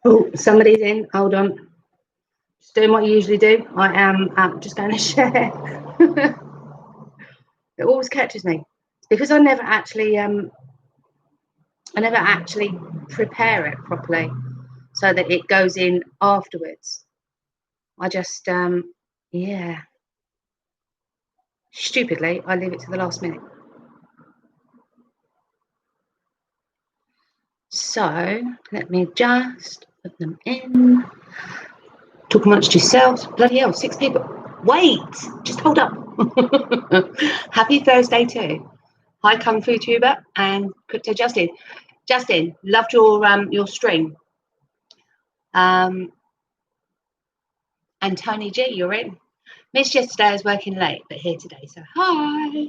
Oh, somebody's in. Hold on. Just doing what you usually do. I am just going to share. It always catches me. It's because I never actually prepare it properly so that it goes in afterwards. I just yeah. Stupidly, I leave it to the last minute. So let me just put them in. Talk amongst yourselves. Bloody hell, 6 people. Wait, just hold up. Happy Thursday too. Hi, Kung Fu Tuber and Crypto Justin. Justin, loved your stream. And Tony G, you're in. Missed yesterday, I was working late, but here today. So hi.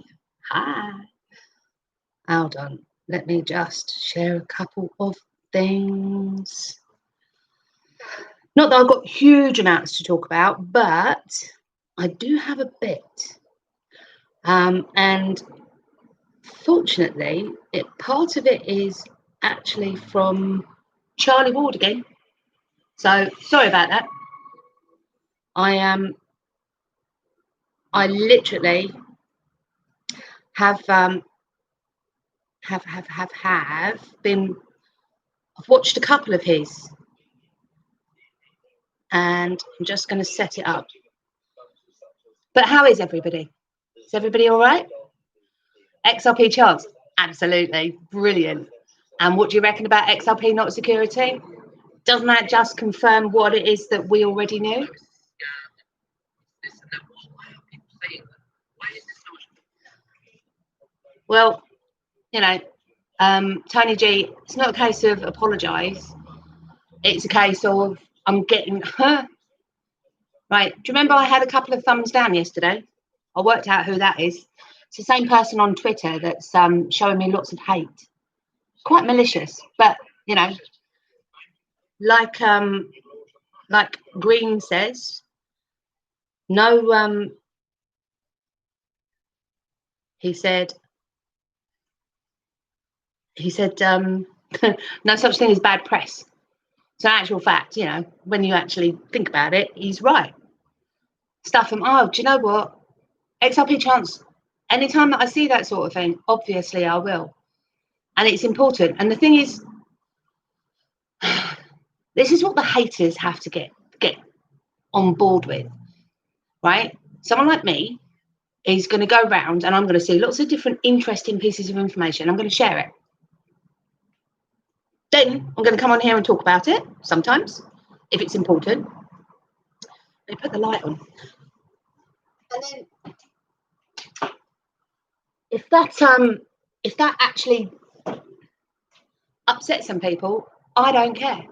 Hold on. Let me just share a couple of things. Not that I've got huge amounts to talk about, but I do have a bit. And fortunately, part of it is actually from Charlie Ward again. So sorry about that. I literally have been. I've watched a couple of his, and I'm just going to set it up. But how is everybody? Is everybody all right? XRP charts, absolutely brilliant. And what do you reckon about XRP not security? Doesn't that just confirm what it is that we already knew? Well, you know, Tony G, it's not a case of apologise. It's a case of I'm getting her. Right. Do you remember I had a couple of thumbs down yesterday? I worked out who that is. It's the same person on Twitter that's showing me lots of hate. Quite malicious, but you know, like Green says, no. He said no such thing as bad press. So in actual fact, you know, when you actually think about it, he's right. Stuff him. Oh, do you know what? XRP chance. Anytime that I see that sort of thing, obviously I will. And it's important. And the thing is, this is what the haters have to get on board with, right? Someone like me is going to go around and I'm going to see lots of different interesting pieces of information. I'm going to share it. Then I'm going to come on here and talk about it sometimes, if it's important. Let me put the light on. And then if that actually upsets some people, I don't care.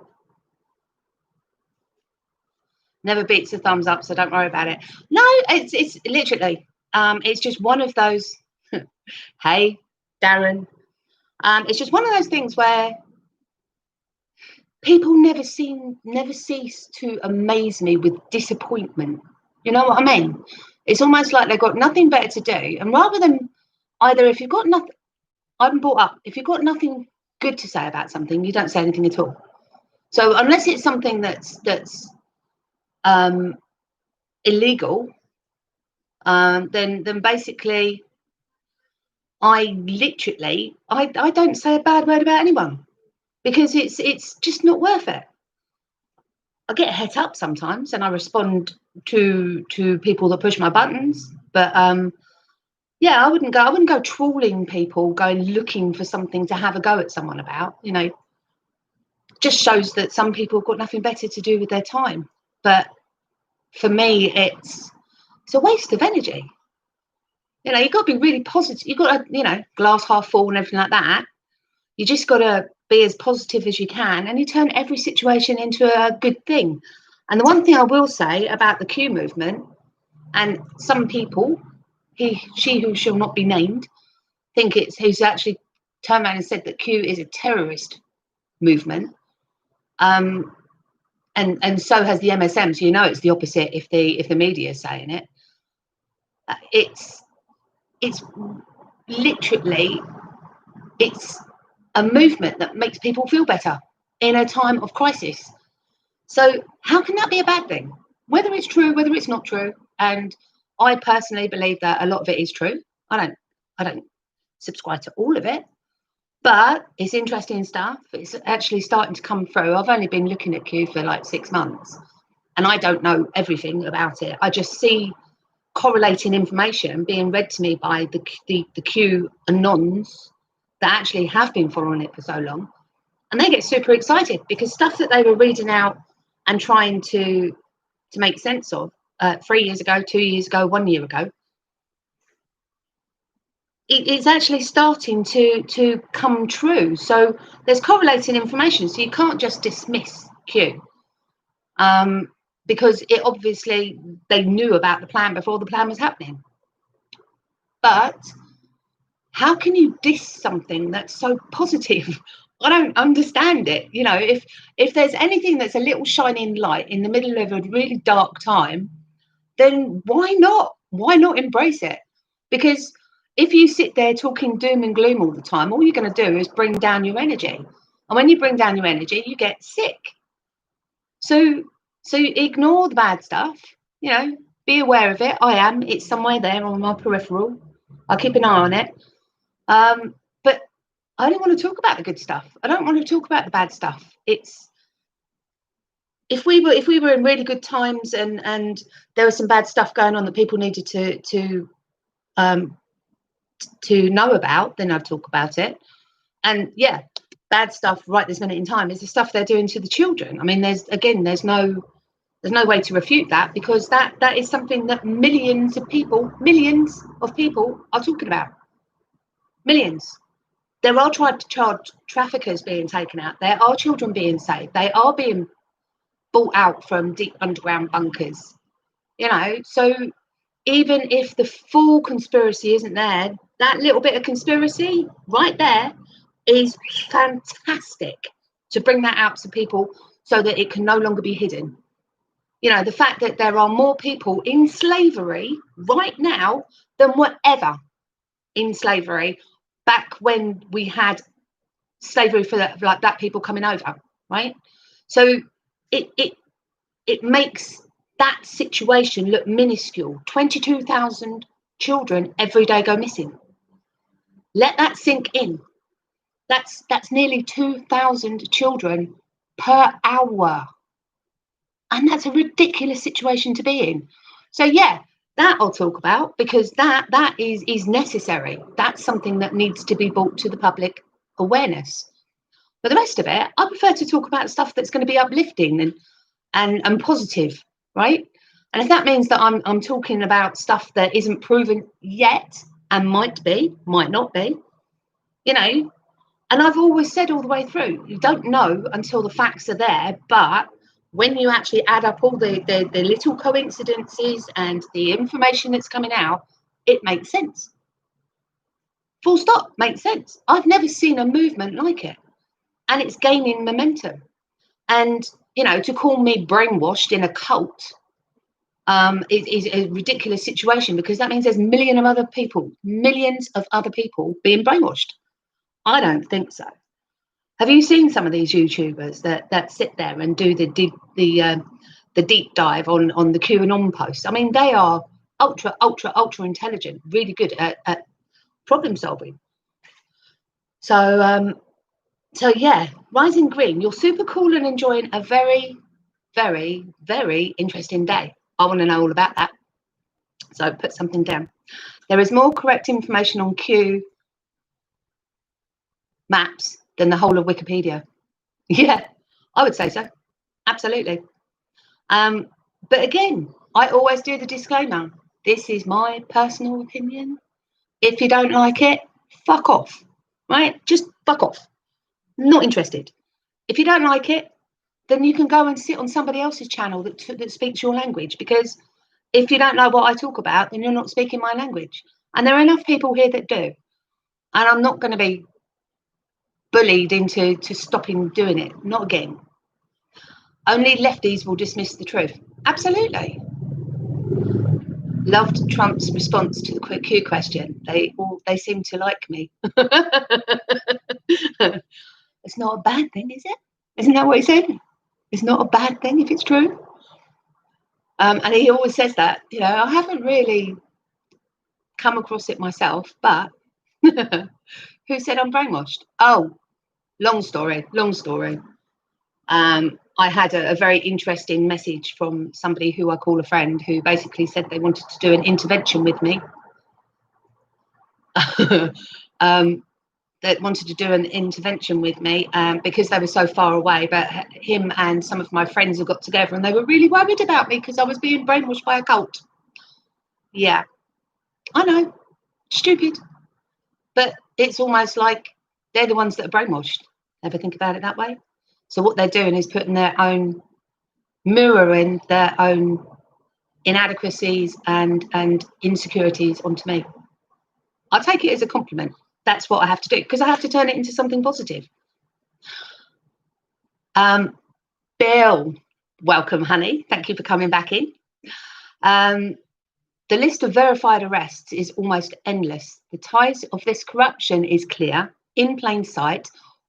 Never beats a thumbs up, so don't worry about it. No, it's literally it's just one of those. Hey, Darren. It's just one of those things where people never cease to amaze me with disappointment. You know what I mean? It's almost like they've got nothing better to do, and rather than either if you've got nothing, I've been brought up, if you've got nothing good to say about something, you don't say anything at all. So unless it's something that's illegal, then basically I don't say a bad word about anyone because it's just not worth it. I get het up sometimes and I respond to people that push my buttons, but yeah, I wouldn't go trawling people, going looking for something to have a go at someone about. You know, just shows that some people have got nothing better to do with their time. But for me, it's a waste of energy. You know, you've got to be really positive. You've got to, you know, glass half full and everything like that. You just got to be as positive as you can, and you turn every situation into a good thing. And the one thing I will say about the Q movement, and some people, she who shall not be named, think it's who's actually turned around and said that Q is a terrorist movement. And so has the MSM. So you know it's the opposite if the media is saying it. It's literally it's a movement that makes people feel better in a time of crisis. So how can that be a bad thing? Whether it's true, whether it's not true, and I personally believe that a lot of it is true. I don't subscribe to all of it, but it's interesting stuff. It's actually starting to come through. I've only been looking at Q for like 6 months, and I don't know everything about it. I just see correlating information being read to me by the Q anons that actually have been following it for so long, and they get super excited because stuff that they were reading out and trying to make sense of 3 years ago, 2 years ago, 1 year ago, it's actually starting to come true. So there's correlating information, so you can't just dismiss Q, because it obviously they knew about the plan before the plan was happening. But how can you diss something that's so positive? I don't understand it. You know, if there's anything that's a little shining light in the middle of a really dark time, then why not? Why not embrace it? Because if you sit there talking doom and gloom all the time, all you're going to do is bring down your energy. And when you bring down your energy, you get sick. So ignore the bad stuff, you know, be aware of it. I am. It's somewhere there on my peripheral. I keep an eye on it. But I don't want to talk about the good stuff. I don't want to talk about the bad stuff. It's if we were in really good times and there was some bad stuff going on that people needed to know about, then I'd talk about it. And yeah, bad stuff right this minute in time is the stuff they're doing to the children. I mean, there's no way to refute that, because that is something that millions of people are talking about. Millions. There are child traffickers being taken out. There are children being saved. They are being bought out from deep underground bunkers. You know, so even if the full conspiracy isn't there, that little bit of conspiracy right there is fantastic to bring that out to people so that it can no longer be hidden. You know, the fact that there are more people in slavery right now than were ever in slavery back when we had slavery for like black people coming over, right? So it makes that situation look minuscule. 22,000 children every day go missing. Let that sink in. That's nearly 2,000 children per hour. And that's a ridiculous situation to be in. So yeah, that I'll talk about, because that is necessary. That's something that needs to be brought to the public awareness. But the rest of it, I prefer to talk about stuff that's going to be uplifting and positive, right? And if that means that I'm talking about stuff that isn't proven yet and might be, might not be, you know, and I've always said all the way through, you don't know until the facts are there, but when you actually add up all the little coincidences and the information that's coming out, it makes sense. Full stop, makes sense. I've never seen a movement like it, and it's gaining momentum. And, you know, to call me brainwashed in a cult is a ridiculous situation, because that means there's millions of other people being brainwashed. I don't think so. Have you seen some of these YouTubers that sit there and do the deep dive on the QAnon posts? I mean, they are ultra intelligent, really good at problem solving. So yeah, Rising Green, you're super cool and enjoying a very, very, very interesting day. I want to know all about that. So put something down. There is more correct information on Q maps than the whole of Wikipedia. Yeah, I would say so. Absolutely. But again, I always do the disclaimer. This is my personal opinion. If you don't like it, fuck off, right? Just fuck off. Not interested. If you don't like it, then you can go and sit on somebody else's channel that speaks your language, because if you don't know what I talk about, then you're not speaking my language. And there are enough people here that do. And I'm not going to be bullied into stopping doing it. Not again. Only lefties will dismiss the truth. Absolutely. Loved Trump's response to the Q question. They seem to like me. It's not a bad thing, is it? Isn't that what he said? is not a bad thing if it's true. And he always says that, you know, I haven't really come across it myself, but who said I'm brainwashed? Oh, long story. I had a very interesting message from somebody who I call a friend, who basically said they wanted to do an intervention with me. That wanted to do an intervention with me because they were so far away. But him and some of my friends had got together and they were really worried about me because I was being brainwashed by a cult. Yeah, I know, stupid. But it's almost like they're the ones that are brainwashed. Ever think about it that way? So what they're doing is putting their own, mirroring their own inadequacies and insecurities onto me. I take it as a compliment. That's what I have to do because I have to turn it into something positive. Bill, welcome, honey. Thank you for coming back in. The list of verified arrests is almost endless. The ties of this corruption is clear, in plain sight,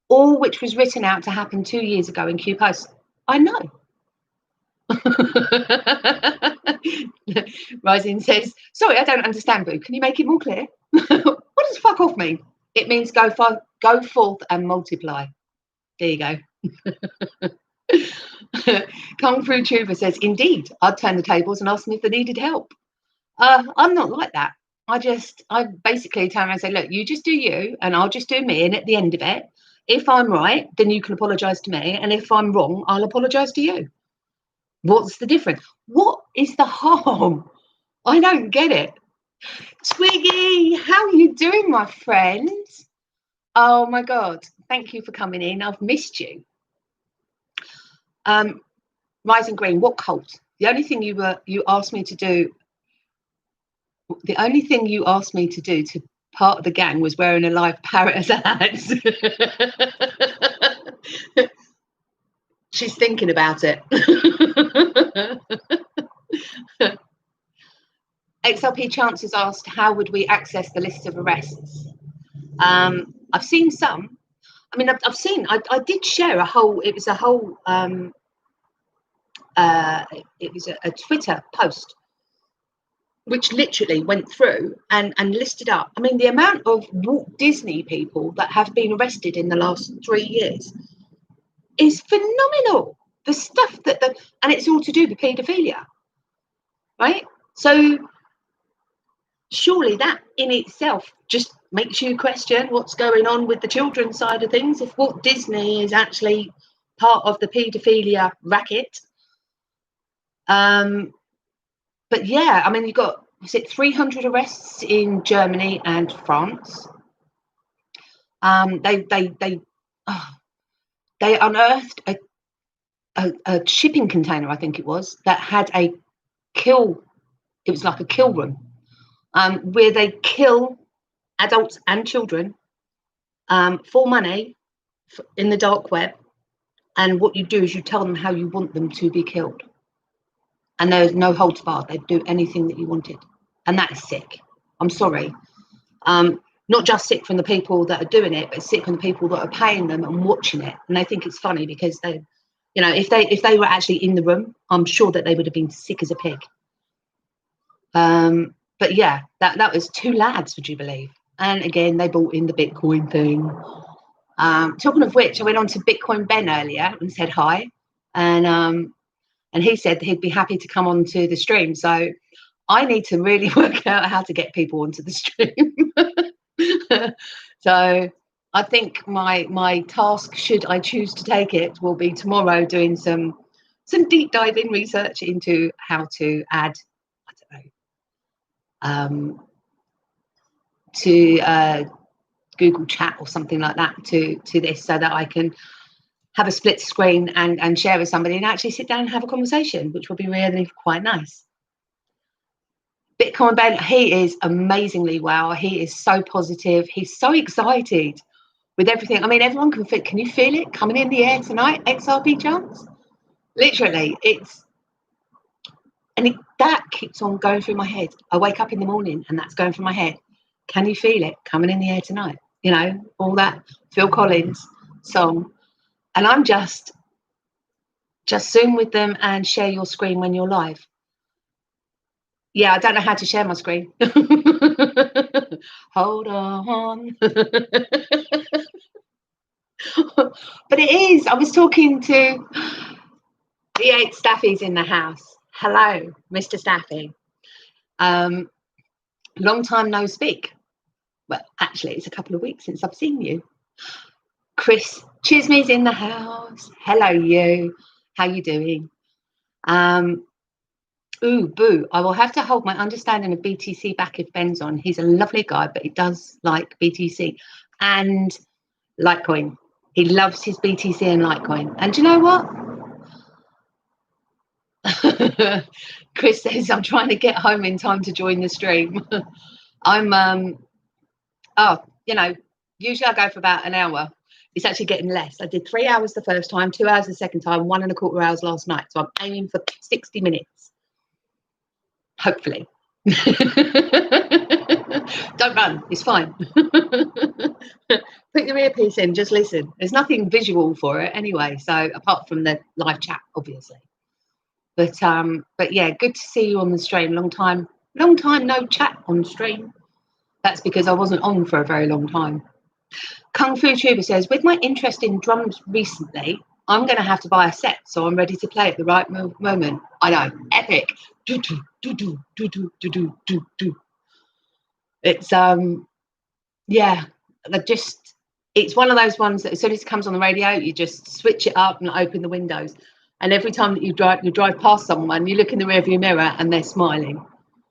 all which was written out to happen 2 years ago in Q Post. I know. Rising says, sorry, I don't understand, Boo. Can you make it more clear? What does fuck off mean? It means go forth and multiply. There you go. Kung Fu Tuber says, indeed, I'd turn the tables and ask them if they needed help. I'm not like that. I basically tell them and say, look, you just do you and I'll just do me. And at the end of it, if I'm right, then you can apologise to me. And if I'm wrong, I'll apologise to you. What's the difference? What is the harm? I don't get it. Twiggy, how are you doing, my friend? Oh my God. Thank you for coming in. I've missed you. Rising Green, what cult? The only thing you asked me to do to part of the gang was wearing a live parrot as a hat. She's thinking about it. XRP Chances asked, how would we access the list of arrests? I've seen some. I mean, I did share a whole a Twitter post which literally went through and listed up. I mean, the amount of Walt Disney people that have been arrested in the last 3 years is phenomenal. The stuff and it's all to do with paedophilia, right? So surely that in itself just makes you question what's going on with the children's side of things. If Walt Disney is actually part of the paedophilia racket. But yeah, I mean, you've got, was it 300 arrests in Germany and France? They unearthed a shipping container, I think it was, that had it was like a kill room, where they kill adults and children for money in the dark web. And what you do is you tell them how you want them to be killed. And there's no holds barred. They'd do anything that you wanted. And that is sick. I'm sorry. Not just sick from the people that are doing it, but sick from the people that are paying them and watching it. And they think it's funny because they, you know, if they were actually in the room, I'm sure that they would have been sick as a pig. But yeah, that was 2 lads, would you believe? And again, they brought in the Bitcoin thing. Talking of which, I went on to Bitcoin Ben earlier and said hi. And he said he'd be happy to come onto the stream. So I need to really work out how to get people onto the stream. So I think my task, should I choose to take it, will be tomorrow doing some deep diving research into how to add, I don't know, to Google Chat or something like that to this, so that I can have a split screen and share with somebody and actually sit down and have a conversation, which will be really quite nice. Bitcoin Ben, he is amazingly well. He is so positive. He's so excited with everything. I mean, everyone can you feel it coming in the air tonight? XRP Chance? Literally, that keeps on going through my head. I wake up in the morning and that's going through my head. Can you feel it coming in the air tonight? You know, all that Phil Collins song. And I'm just Just Zoom with them and share your screen when you're live. Yeah, I don't know how to share my screen. Hold on. But it is. I was talking to the 8 Staffies in the house. Hello, Mr. Staffy. Long time no speak. Well, actually, it's a couple of weeks since I've seen you. Chris Chismey's in the house. Hello, you. How you doing? Ooh, boo. I will have to hold my understanding of BTC back if Ben's on. He's a lovely guy, but he does like BTC and Litecoin. He loves his BTC and Litecoin. And do you know what? Chris says, I'm trying to get home in time to join the stream. I'm, usually I go for about an hour. It's actually getting less. I did 3 hours the first time, 2 hours the second time, 1.25 hours last night. So I'm aiming for 60 minutes. Hopefully. Don't run, it's fine. Put your earpiece in, just listen. There's nothing visual for it anyway, so apart from the live chat, obviously. But yeah, good to see you on the stream. Long time no chat on stream. That's because I wasn't on for a very long time. Kung Fu Tuber says, with my interest in drums recently, I'm going to have to buy a set so I'm ready to play at the right moment. I know, epic. Do, do, do, do, do, do, do, do, do. It's, yeah, it's one of those ones that as soon as it comes on the radio, you just switch it up and open the windows. And every time that you drive past someone, you look in the rearview mirror and they're smiling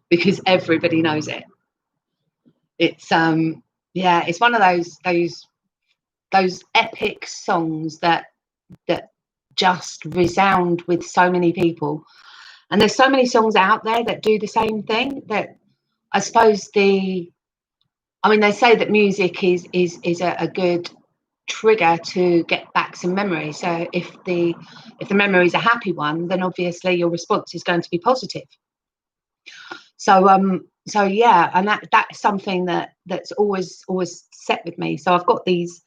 because everybody knows it. It's, yeah, it's one of those epic songs that just resound with so many people. And there's so many songs out there that do the same thing. That I suppose they say that music is a good trigger to get back some memory. So if the memory is a happy one, then obviously your response is going to be positive. So yeah, and that's something that's always set with me. So I've got these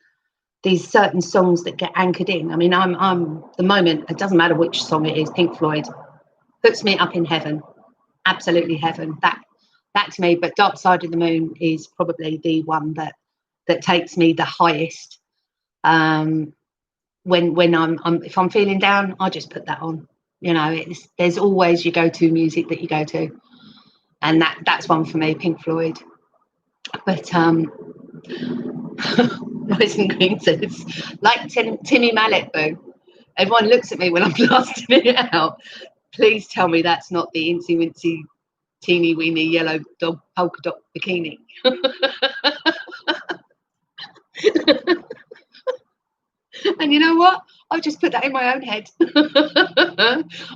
certain songs that get anchored in. I mean, I'm the moment, it doesn't matter which song it is, Pink Floyd puts me up in heaven, absolutely heaven. That to me, but Dark Side of the Moon is probably the one that takes me the highest. When I'm if I'm feeling down, I just put that on. You know, there's always your go-to music that you go to, and that's one for me, Pink Floyd. But Noise and Green says, like Timmy Mallet, boo. Everyone looks at me when I'm blasting it out. Please tell me that's not the Incy Wincy teeny weeny yellow dog polka dot bikini. And you know what? I'll just put that in my own head.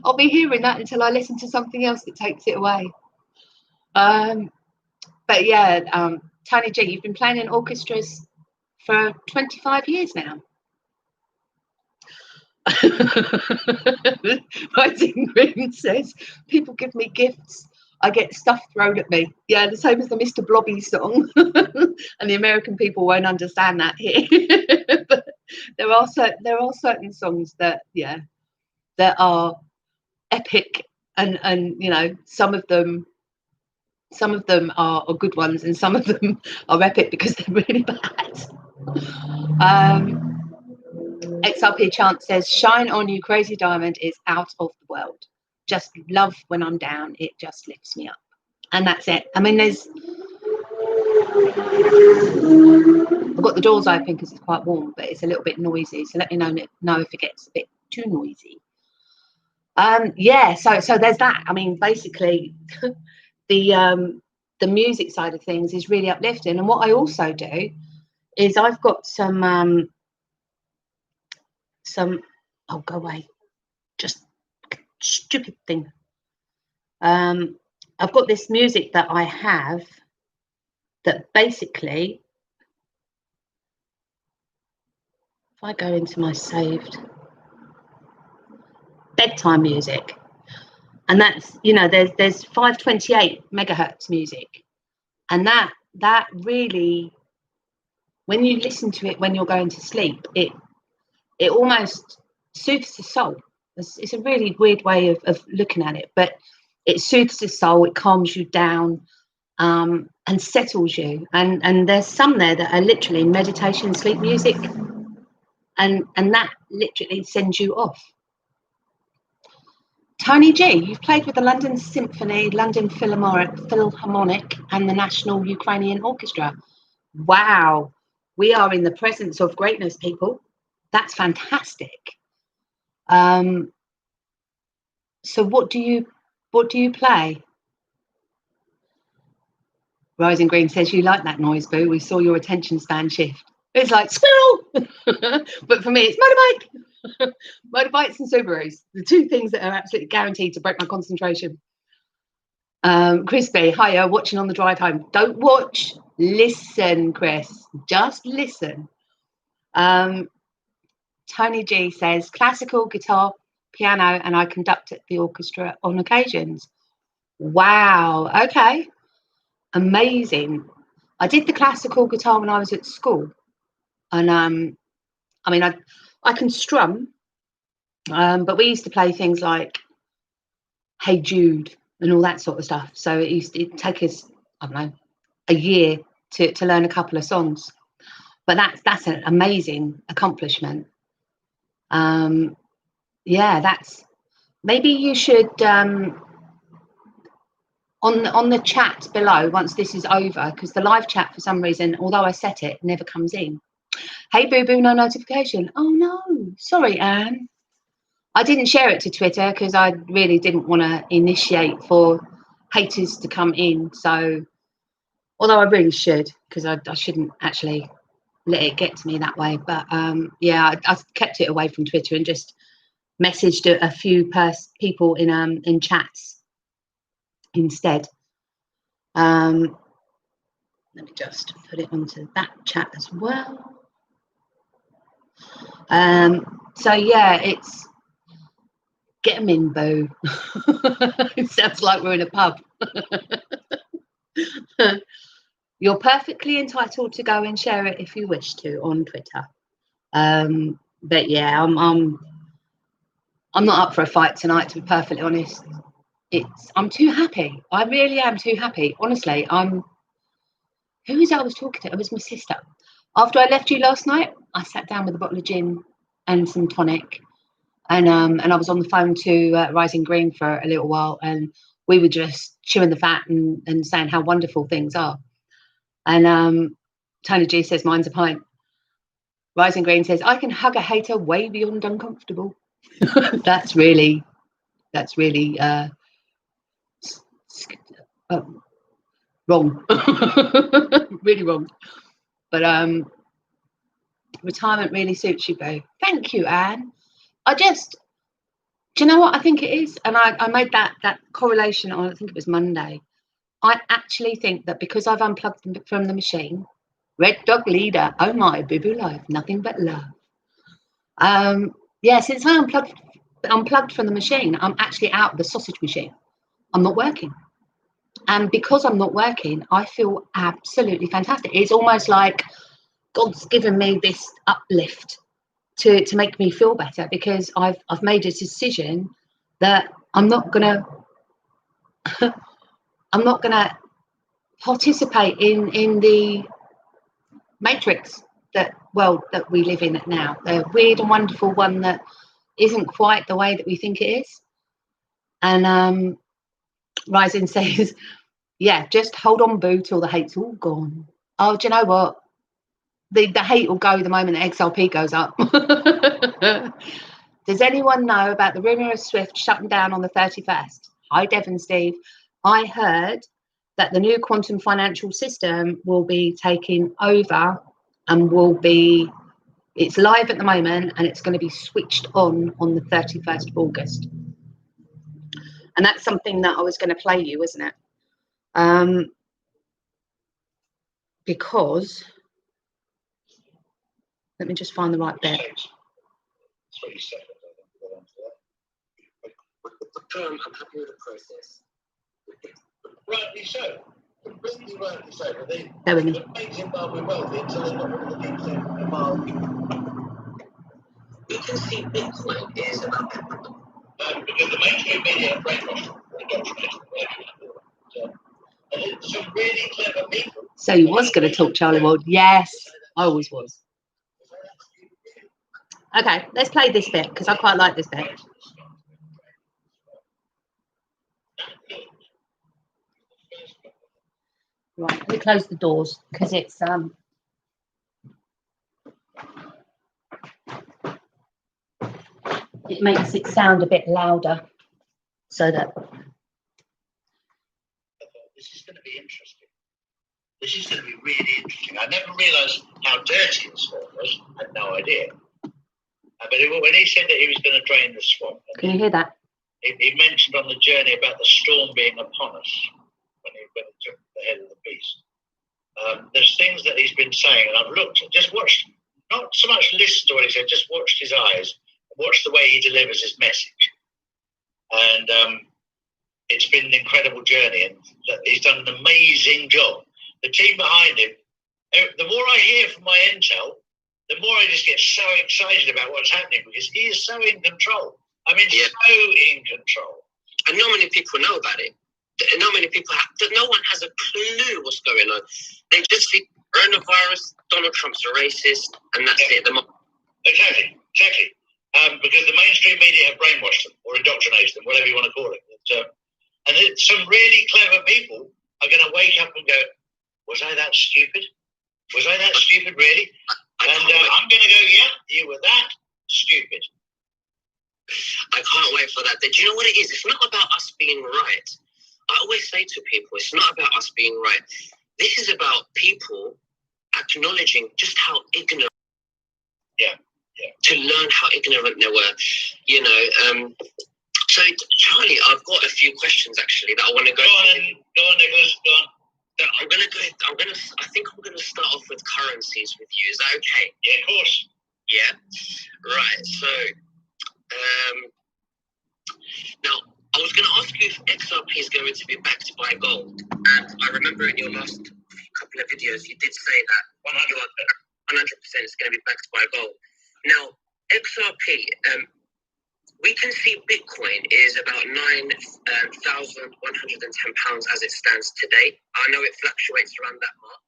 I'll be hearing that until I listen to something else that takes it away. But yeah, Tony G, you've been playing in orchestras for 25 years now. Rising Green says, people give me gifts, I get stuff thrown at me. Yeah, the same as the Mr. Blobby song. And the American people won't understand that here. But there are certain songs that are epic, and you know, some of them are good ones, and some of them are epic because they're really bad. XRP Chant says, shine on you crazy diamond is out of the world. Just love when I'm down, it just lifts me up. And that's it. I mean, I've got the doors open because it's quite warm, but it's a little bit noisy, so let me know if it gets a bit too noisy. Yeah, so there's that. I mean, basically the music side of things is really uplifting. And what I also do is I've got some oh, go away, just stupid thing. I've got this music that I have that basically, if I go into my saved bedtime music, and that's, you know, there's 528 megahertz music, and that really, when you listen to it when you're going to sleep, it almost soothes the soul. It's a really weird way of looking at it, but it soothes the soul, it calms you down, and settles you. And there's some there that are literally meditation, sleep music, and that literally sends you off. Tony G, you've played with the London Symphony, London Philharmonic, and the National Ukrainian Orchestra. Wow, we are in the presence of greatness, people. That's fantastic. So what do you play? Rising Green says, you like that noise, Boo. We saw your attention span shift. It's like squirrel. But for me, it's motorbike. Motorbikes and Subarus, the two things that are absolutely guaranteed to break my concentration. Crispy, hiya, watching on the drive home. Don't watch, listen, Chris. Just listen. Tony G says, classical, guitar, piano, and I conduct at the orchestra on occasions. Wow, okay. Amazing. I did the classical guitar when I was at school. And I mean, I can strum, but we used to play things like Hey Jude and all that sort of stuff. So it'd take us, I don't know, a year to learn a couple of songs. But that's an amazing accomplishment. Yeah, that's, maybe you should on the chat below once this is over, because the live chat for some reason, although I set it, never comes in. Hey Boo Boo, no notification. Oh no, sorry Anne. I didn't share it to Twitter because I really didn't want to initiate for haters to come in. So, although I really should, because I shouldn't actually let it get to me that way. But yeah, I kept it away from Twitter and just messaged a few people in chats instead. Let me just put it onto that chat as well. So yeah, it's get them in, Boo. It sounds like we're in a pub. You're perfectly entitled to go and share it if you wish to on Twitter. But yeah, I'm not up for a fight tonight, to be perfectly honest. I'm too happy. I really am too happy. Honestly, who was it I was talking to? It was my sister. After I left you last night, I sat down with a bottle of gin and some tonic, and I was on the phone to Rising Green for a little while, and we were just chewing the fat and saying how wonderful things are. And Tony G says, mine's a pint. Rising Green says, I can hug a hater way beyond uncomfortable. That's really wrong. Really wrong. But retirement really suits you, Boo. Thank you, Anne. Do you know what I think it is? And I made that correlation on, I think it was Monday. I actually think that because I've unplugged from the machine, Red Dog Leader, oh my, Boo Boo Life, nothing but love. Yeah, since I unplugged from the machine, I'm actually out of the sausage machine. I'm not working. And because I'm not working, I feel absolutely fantastic. It's almost like God's given me this uplift to make me feel better, because I've made a decision that I'm not gonna participate in the matrix that we live in now, the weird and wonderful one that isn't quite the way that we think it is. And Rising says, yeah, just hold on, Boo, till the hate's all gone. Oh, do you know what? The hate will go the moment the XRP goes up. Does anyone know about the rumour of Swift shutting down on the 31st? Hi, Devon Steve. I heard that the new quantum financial system will be taking over and it's live at the moment, and it's going to be switched on the 31st of August. And that's something that I was going to play you, isn't it? Because, let me just find the right bit. I'm happy with the process. Rightly so. Completely rightly so. But they make Zimbabwe wealthy until they're not one of the people involved. You can see Bitcoin is a because the mainstream media are brainwashed. And some really clever people. So he was going to talk Charlie Ward. Yes, I always was. Okay, let's play this bit because I quite like this bit. Right, let me close the doors because it's it makes it sound a bit louder, so that. This is going to be interesting. This is going to be really interesting. I never realised how dirty the swamp was. I had no idea. But when he said that he was going to drain the swamp, can you hear that? He mentioned on the journey about the storm being upon us when he took the head of the beast. There's things that he's been saying, and I've looked, just watched, not so much listened to what he said, just watched his eyes, watched the way he delivers his message. And it's been an incredible journey, and he's done an amazing job. The team behind him, the more I hear from my intel, the more I just get so excited about what's happening because he is so in control. I mean, so in control. And not many people know about it. Not many people no one has a clue what's going on. They just think coronavirus, Donald Trump's a racist, and that's it. Exactly. Because the mainstream media have brainwashed them or indoctrinated them, whatever you want to call it. And some really clever people are going to wake up and go, was I that stupid? Was I that stupid, really? And I'm going to go, yeah, you were that stupid. I can't wait for that. Do you know what it is? It's not about us being right. I always say to people, it's not about us being right. This is about people acknowledging just how ignorant. Yeah. To learn how ignorant they were, you know. So, Charlie, I've got a few questions actually that I want to go. Go on, Nicholas. Go on. I think I'm gonna start off with currencies with you. Is that okay? Yeah, of course. Yeah. Right. So, now I was gonna ask you if XRP is going to be backed by gold, and I remember in your last couple of videos you did say that 100% is going to be backed by gold. Now, XRP, we can see Bitcoin is about £9,110 as it stands today. I know it fluctuates around that mark.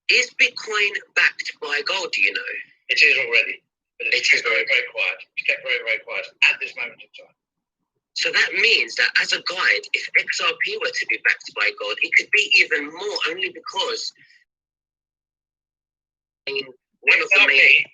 Is Bitcoin backed by gold, do you know? It is already. But it is very, very quiet. It's kept very, very quiet at this moment in time. So that means that as a guide, if XRP were to be backed by gold, it could be even more, only because one of the main...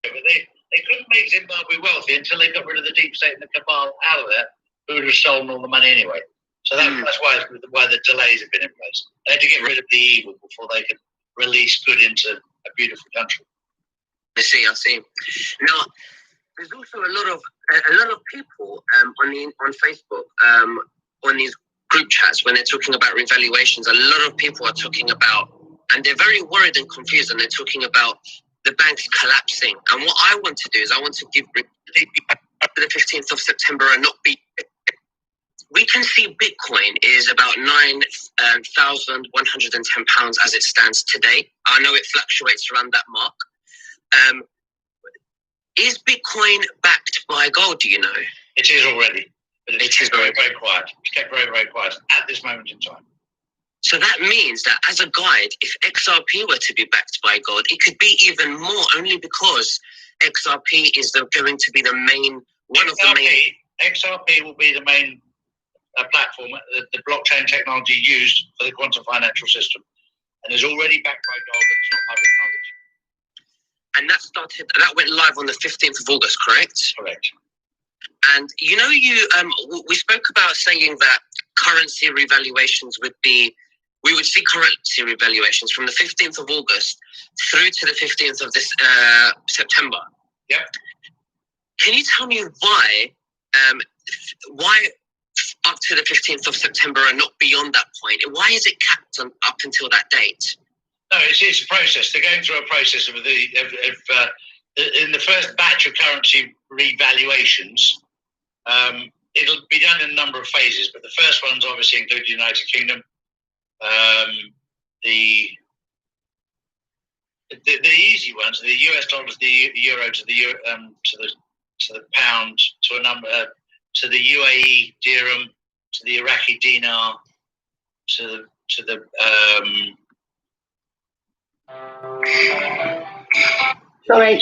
But they couldn't make Zimbabwe wealthy until they got rid of the deep state and the cabal out of there, who would have stolen all the money anyway. So that's why the delays have been in place. They had to get rid of the evil before they could release good into a beautiful country. I see. Now, there's also a lot of people on Facebook, on these group chats, when they're talking about revaluations, a lot of people are talking about, and they're very worried and confused, and they're talking about the banks collapsing. And what I want to do is I want to give the 15th of September and not be we can see Bitcoin is about £9,110 as it stands today. I know it fluctuates around that mark. Is Bitcoin backed by gold, do you know? It is already. But It is very, very quiet. It's kept very, very quiet at this moment in time. So that means that as a guide, if XRP were to be backed by gold, it could be even more, only because XRP is going to be the main, XRP will be the main platform, the blockchain technology used for the quantum financial system, and is already backed by gold, but it's not public knowledge. And that went live on the 15th of August, correct? Correct. And we spoke about saying that currency revaluations we would see currency revaluations from the 15th of August through to the 15th of this September. Yep. Can you tell me why up to the 15th of September and not beyond that point? Why is it capped up until that date? No, it's a process. They're going through a process of in the first batch of currency revaluations. It'll be done in a number of phases, but the first ones obviously include the United Kingdom. The easy ones, the US dollars, the euro to the pound, to a number, to the UAE dirham, to the Iraqi dinar, to the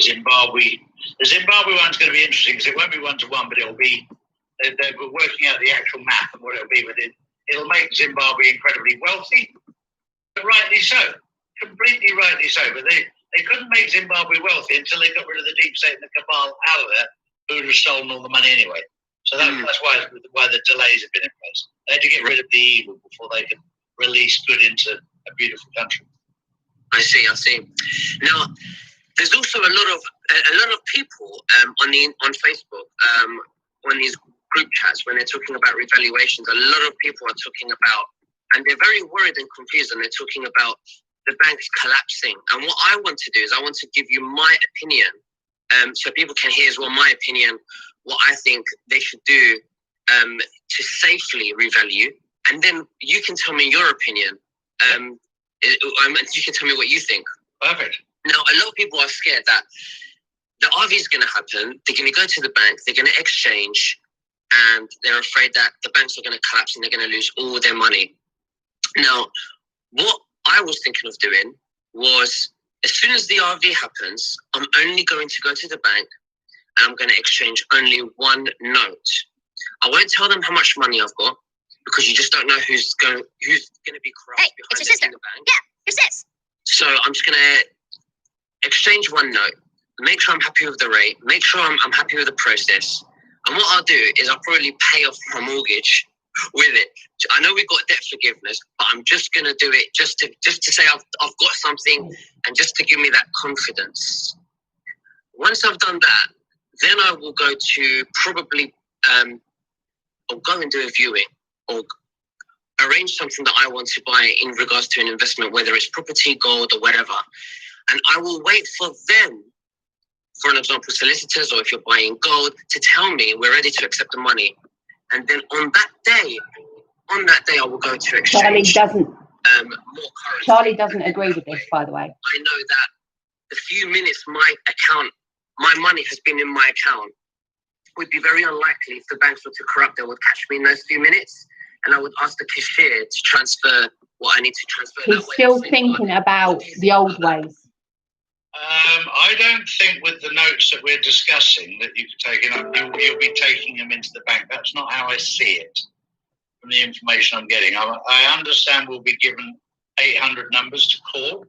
Zimbabwe. The Zimbabwe one's going to be interesting because it won't be 1-to-1, but it'll be. They're working out the actual math and what it'll be, but it'll make Zimbabwe incredibly wealthy, but rightly so, completely rightly so. But they couldn't make Zimbabwe wealthy until they got rid of the deep state and the cabal out of there, who would have stolen all the money anyway. So that's why the delays have been in place. They had to get rid of the evil before they could release good into a beautiful country. I see. Now, there's also a lot of people on Facebook, on these group chats, when they're talking about revaluations. A lot of people are talking about, and they're very worried and confused, and they're talking about the banks collapsing. And what I want to do is I want to give you my opinion, so people can hear as well my opinion, what I think they should do to safely revalue, and then you can tell me your opinion. You can tell me what you think. Perfect. Now, a lot of people are scared that the RV is going to happen. They're going to go to the bank. They're going to exchange, and they're afraid that the banks are going to collapse and they're going to lose all their money. Now, what I was thinking of doing was, as soon as the RV happens, I'm only going to go to the bank and I'm going to exchange only one note. I won't tell them how much money I've got, because you just don't know who's going to be corrupt behind it in the bank. Yeah, who's this? So I'm just going to exchange one note, make sure I'm happy with the rate, make sure I'm happy with the process. And what I'll do is I'll probably pay off my mortgage with it. I know we've got debt forgiveness, but I'm just going to do it just to say I've got something, and just to give me that confidence. Once I've done that, then I will go to probably I'll go and do a viewing, or arrange something that I want to buy in regards to an investment, whether it's property, gold, or whatever. And I will wait for them, for an example, solicitors, or if you're buying gold, to tell me we're ready to accept the money. And then on that day, I will go to exchange. Charlie doesn't agree with this, by the way. I know that the few minutes my money has been in my account, would be very unlikely if the banks were to corrupt. They would catch me in those few minutes, and I would ask the cashier to transfer what I need to transfer. He's still thinking about the old ways. I don't think with the notes that we're discussing that you could take you'll be taking them into the bank. That's not how I see it from the information I'm getting. I understand we'll be given 800 numbers to call,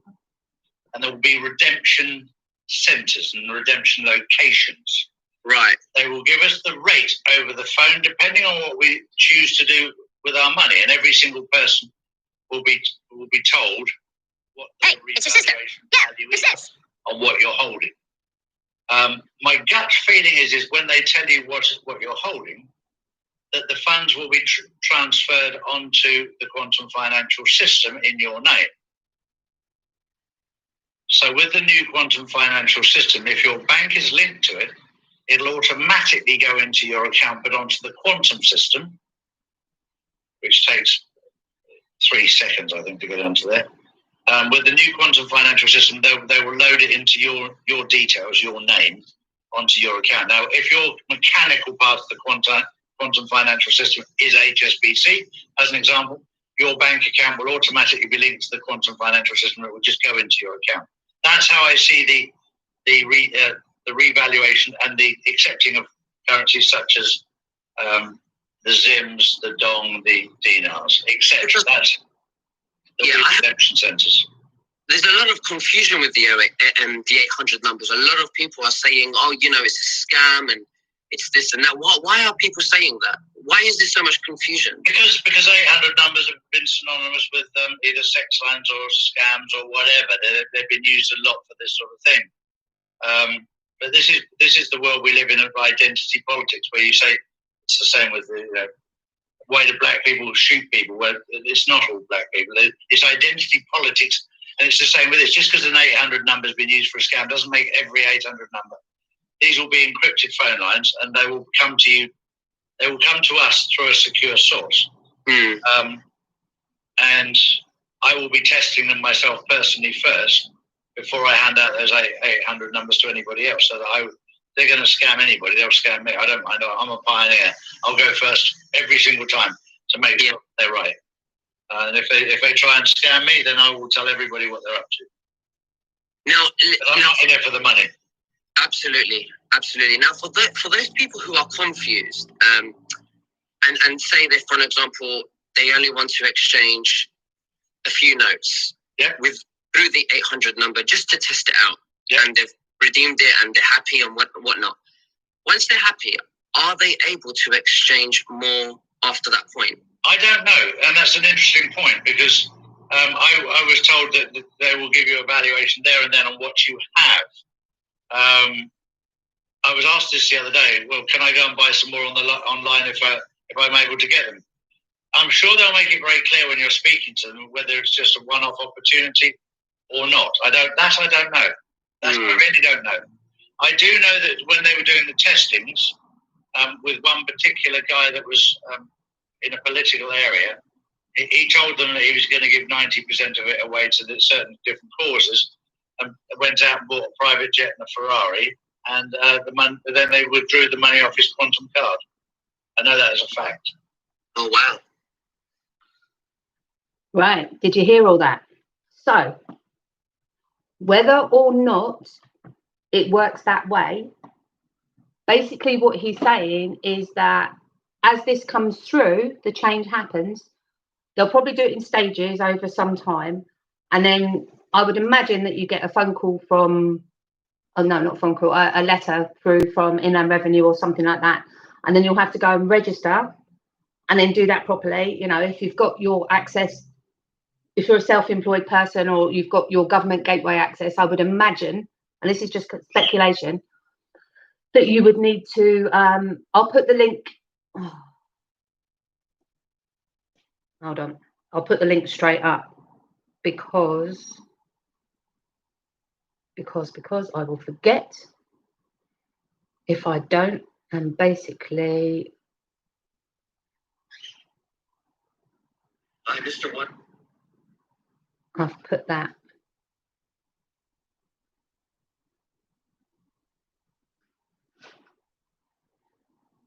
and there will be redemption centres and redemption locations. Right. They will give us the rate over the phone, depending on what we choose to do with our money, and every single person will be told what the revaluation value is on what you're holding. My gut feeling is when they tell you what you're holding, that the funds will be transferred onto the quantum financial system in your name. So with the new quantum financial system, if your bank is linked to it, it'll automatically go into your account, but onto the quantum system. which takes 3 seconds, I think, to get onto there. With the new quantum financial system, they will load it into your details, your name, onto your account. Now, if your mechanical part of the quantum financial system is HSBC, as an example, your bank account will automatically be linked to the quantum financial system. It will just go into your account. That's how I see the revaluation and the accepting of currencies such as the Zims, the Dong, the dinars, etc. That's the redemption centres. There's a lot of confusion with the 800 numbers. A lot of people are saying, "Oh, you know, it's a scam and it's this and that." Why are people saying that? Why is there so much confusion? Because 800 numbers have been synonymous with either sex lines or scams or whatever. They've been used a lot for this sort of thing. But this is the world we live in of identity politics, where you say it's the same with the way the black people shoot people. Well, it's not all black people. It's identity politics, and it's the same with this. Just because an 800 number has been used for a scam doesn't make every 800 number. These will be encrypted phone lines, and they will come to you. They will come to us through a secure source. And I will be testing them myself personally first before I hand out those 800 numbers to anybody else. So that they're going to scam anybody, they'll scam me. I don't mind. I'm a pioneer. I'll go first every single time to make sure they're right. And if they try and scam me, then I will tell everybody what they're up to. Now, I'm not in it for the money. Absolutely. Now, for those people who are confused, and say that, for an example, they only want to exchange a few notes through the 800 number just to test it out, and they've redeemed it and they're happy and whatnot. Once they're happy, are they able to exchange more after that point? I don't know, and that's an interesting point, because I was told that they will give you a valuation there and then on what you have. I was asked this the other day. Well, can I go and buy some more online if I'm able to get them? I'm sure they'll make it very clear when you're speaking to them whether it's just a one-off opportunity or not. I don't know. I really don't know. I do know that when they were doing the testings with one particular guy that was in a political area, he told them that he was going to give 90% of it away to certain different causes, and went out and bought a private jet and a Ferrari, and then they withdrew the money off his quantum card. I know that as a fact. Oh, wow. Right. Did you hear all that? So, whether or not it works that way, basically what he's saying is that as this comes through, the change happens, they'll probably do it in stages over some time, and then I would imagine that you get a phone call from, oh no, not phone call, a letter through from Inland Revenue or something like that, and then you'll have to go and register and then do that properly. You know, if you've got your access, if you're a self-employed person or you've got your government gateway access, I would imagine, and this is just speculation, that you would need to, I'll put the link, hold on, I'll put the link straight up because I will forget if I don't, and basically, Hi, Mr. One. I've put that.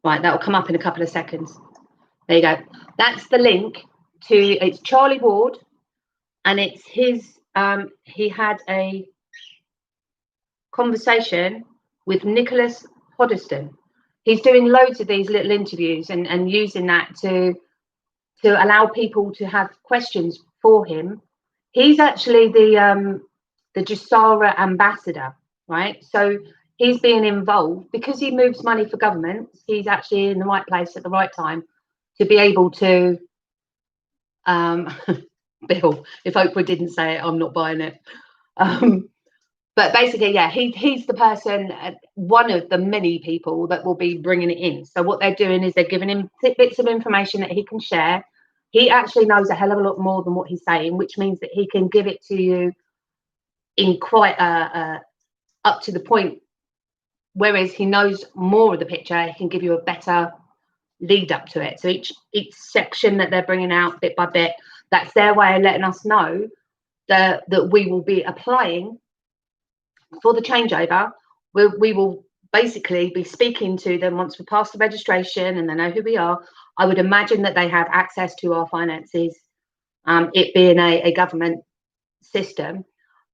Right, that will come up in a couple of seconds. There you go. That's the link to, it's Charlie Ward, and it's his, he had a conversation with Nicholas Hoddesdon. He's doing loads of these little interviews and using that to allow people to have questions for him. He's actually the GESARA ambassador, right? So he's being involved because he moves money for governments. He's actually in the right place at the right time to be able to, Bill, if Oprah didn't say it, I'm not buying it. But basically, yeah, he's the person, one of the many people that will be bringing it in. So what they're doing is they're giving him bits of information that he can share. He actually knows a hell of a lot more than what he's saying, which means that he can give it to you in quite up to the point. Whereas he knows more of the picture, he can give you a better lead up to it. So each section that they're bringing out bit by bit, that's their way of letting us know that we will be applying for the changeover. We will basically be speaking to them once we pass the registration and they know who we are. I would imagine that they have access to our finances, it being a government system.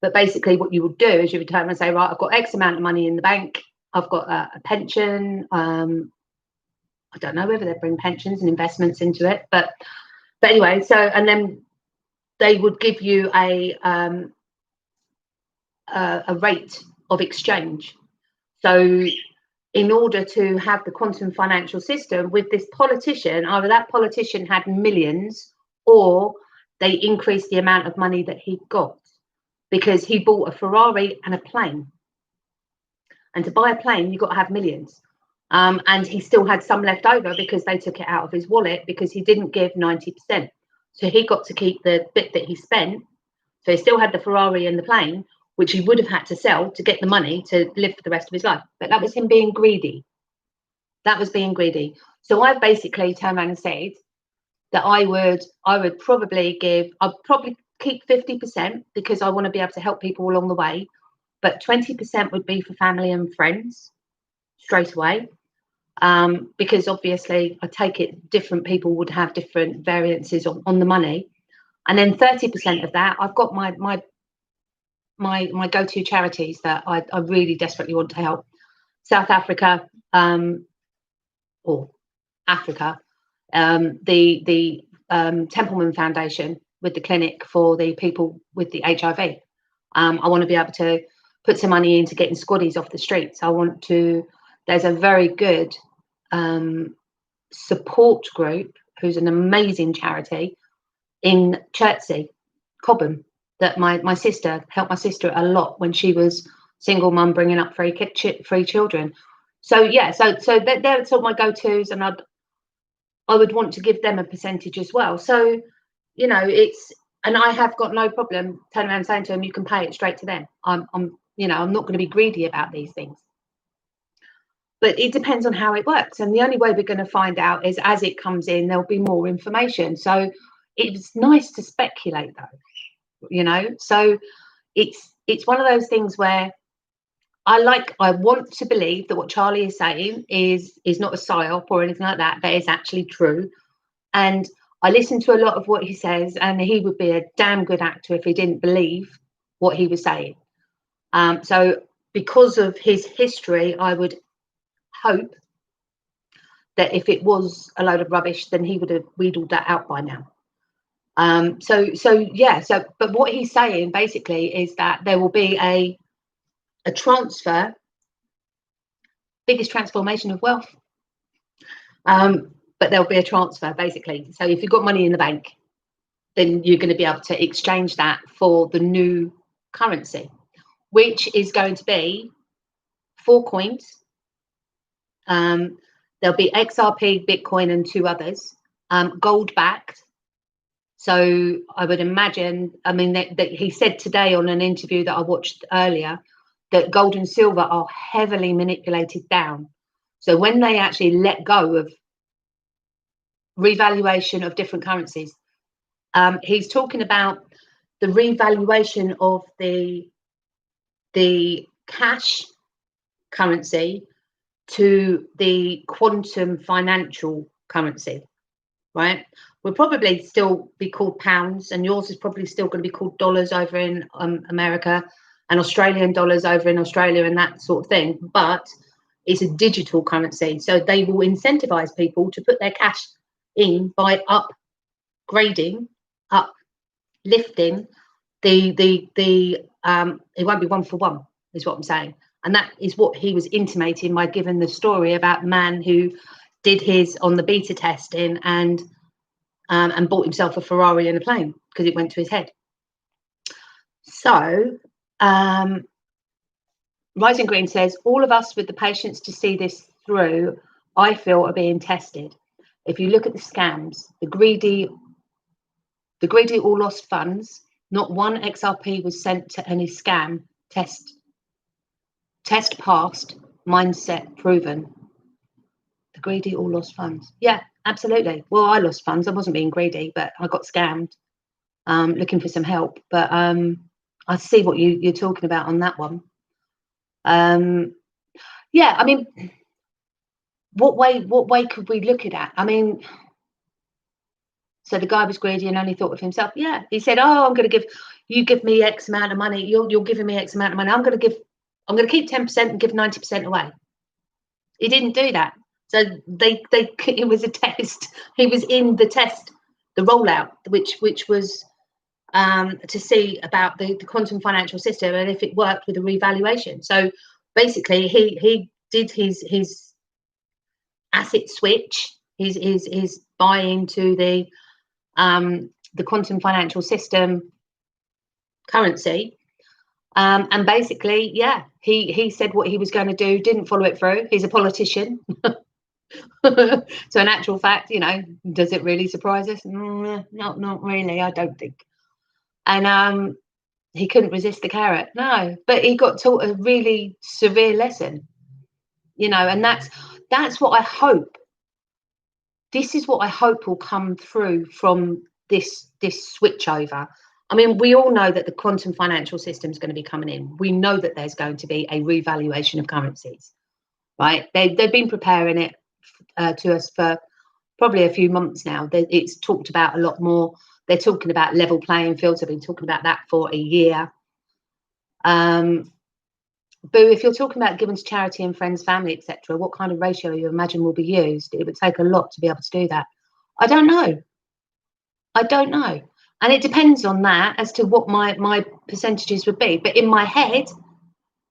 But basically what you would do is you would turn and say, right, I've got X amount of money in the bank, I've got a pension. I don't know whether they bring pensions and investments into it, but anyway, so, and then they would give you a rate of exchange. So in order to have the quantum financial system with this politician, either that politician had millions or they increased the amount of money that he got, because he bought a Ferrari and a plane. And to buy a plane, you've got to have millions. And he still had some left over because they took it out of his wallet because he didn't give 90%. So he got to keep the bit that he spent. So he still had the Ferrari and the plane, which he would have had to sell to get the money to live for the rest of his life. But that was him being greedy. That was being greedy. So I've basically turned around and said that I would probably keep 50% because I want to be able to help people along the way. But 20% would be for family and friends straight away. Because obviously I take it different people would have different variances on the money. And then 30% of that, I've got my go-to charities that I really desperately want to help. South Africa, or Africa, the Templeman Foundation with the clinic for the people with the HIV. I want to be able to put some money into getting squaddies off the streets. There's a very good support group who's an amazing charity in Chertsey, Cobham, that my sister helped my sister a lot when she was single mum bringing up three children. So yeah, so they're sort of my go-tos, and I would want to give them a percentage as well. So and I have got no problem turning around and saying to them, you can pay it straight to them. I'm not going to be greedy about these things. But it depends on how it works. And the only way we're going to find out is as it comes in, there'll be more information. So it's nice to speculate though, So it's one of those things where I want to believe that what Charlie is saying is not a psyop or anything like that, but it's actually true. And I listen to a lot of what he says, and he would be a damn good actor if he didn't believe what he was saying. So because of his history, I would hope that if it was a load of rubbish, then he would have wheedled that out by now. But what he's saying basically is that there will be a transfer, biggest transformation of wealth. But there'll be a transfer basically. So if you've got money in the bank, then you're going to be able to exchange that for the new currency, which is going to be 4 coins. There'll be XRP, Bitcoin, and 2 others, gold backed. So I would imagine, that he said today on an interview that I watched earlier, that gold and silver are heavily manipulated down. So when they actually let go of revaluation of different currencies, he's talking about the revaluation of the cash currency to the quantum financial currency, right? Will probably still be called pounds, and yours is probably still going to be called dollars over in America, and Australian dollars over in Australia, and that sort of thing. But it's a digital currency, so they will incentivize people to put their cash in by upgrading, uplifting the it won't be one for one, is what I'm saying. And that is what he was intimating by giving the story about the man who did his on the beta testing and bought himself a Ferrari and a plane because it went to his head. So Rising Green says, all of us with the patience to see this through, I feel, are being tested. If you look at the scams, the greedy all lost funds, not one XRP was sent to any scam. Test passed, mindset proven. The greedy all lost funds. Yeah, absolutely. Well, I lost funds. I wasn't being greedy, but I got scammed, looking for some help. But I see what you're talking about on that one. Yeah, I mean, what way could we look at that? I mean, so the guy was greedy and only thought of himself. Yeah, he said, "Oh, I'm going to give me X amount of money. You're giving me X amount of money. I'm going to keep 10% and give 90% away." He didn't do that. So it was a test. He was in the test, the rollout, which was to see about the quantum financial system and if it worked with the revaluation. So basically, he did his asset switch, his buy into the quantum financial system currency. And basically, yeah, he said what he was going to do, didn't follow it through. He's a politician. So in actual fact, does it really surprise us? Not really, I don't think. And he couldn't resist the carrot, no. But he got taught a really severe lesson, and that's what I hope. This is what I hope will come through from this switchover. I mean, we all know that the quantum financial system is going to be coming in. We know that there's going to be a revaluation of currencies, right? They've been preparing it to us for probably a few months now. It's talked about a lot more. They're talking about level playing fields. They've been talking about that for a year. But if you're talking about giving to charity and friends, family, etc., what kind of ratio you imagine will be used? It would take a lot to be able to do that. I don't know. And it depends on that as to what my percentages would be. But in my head,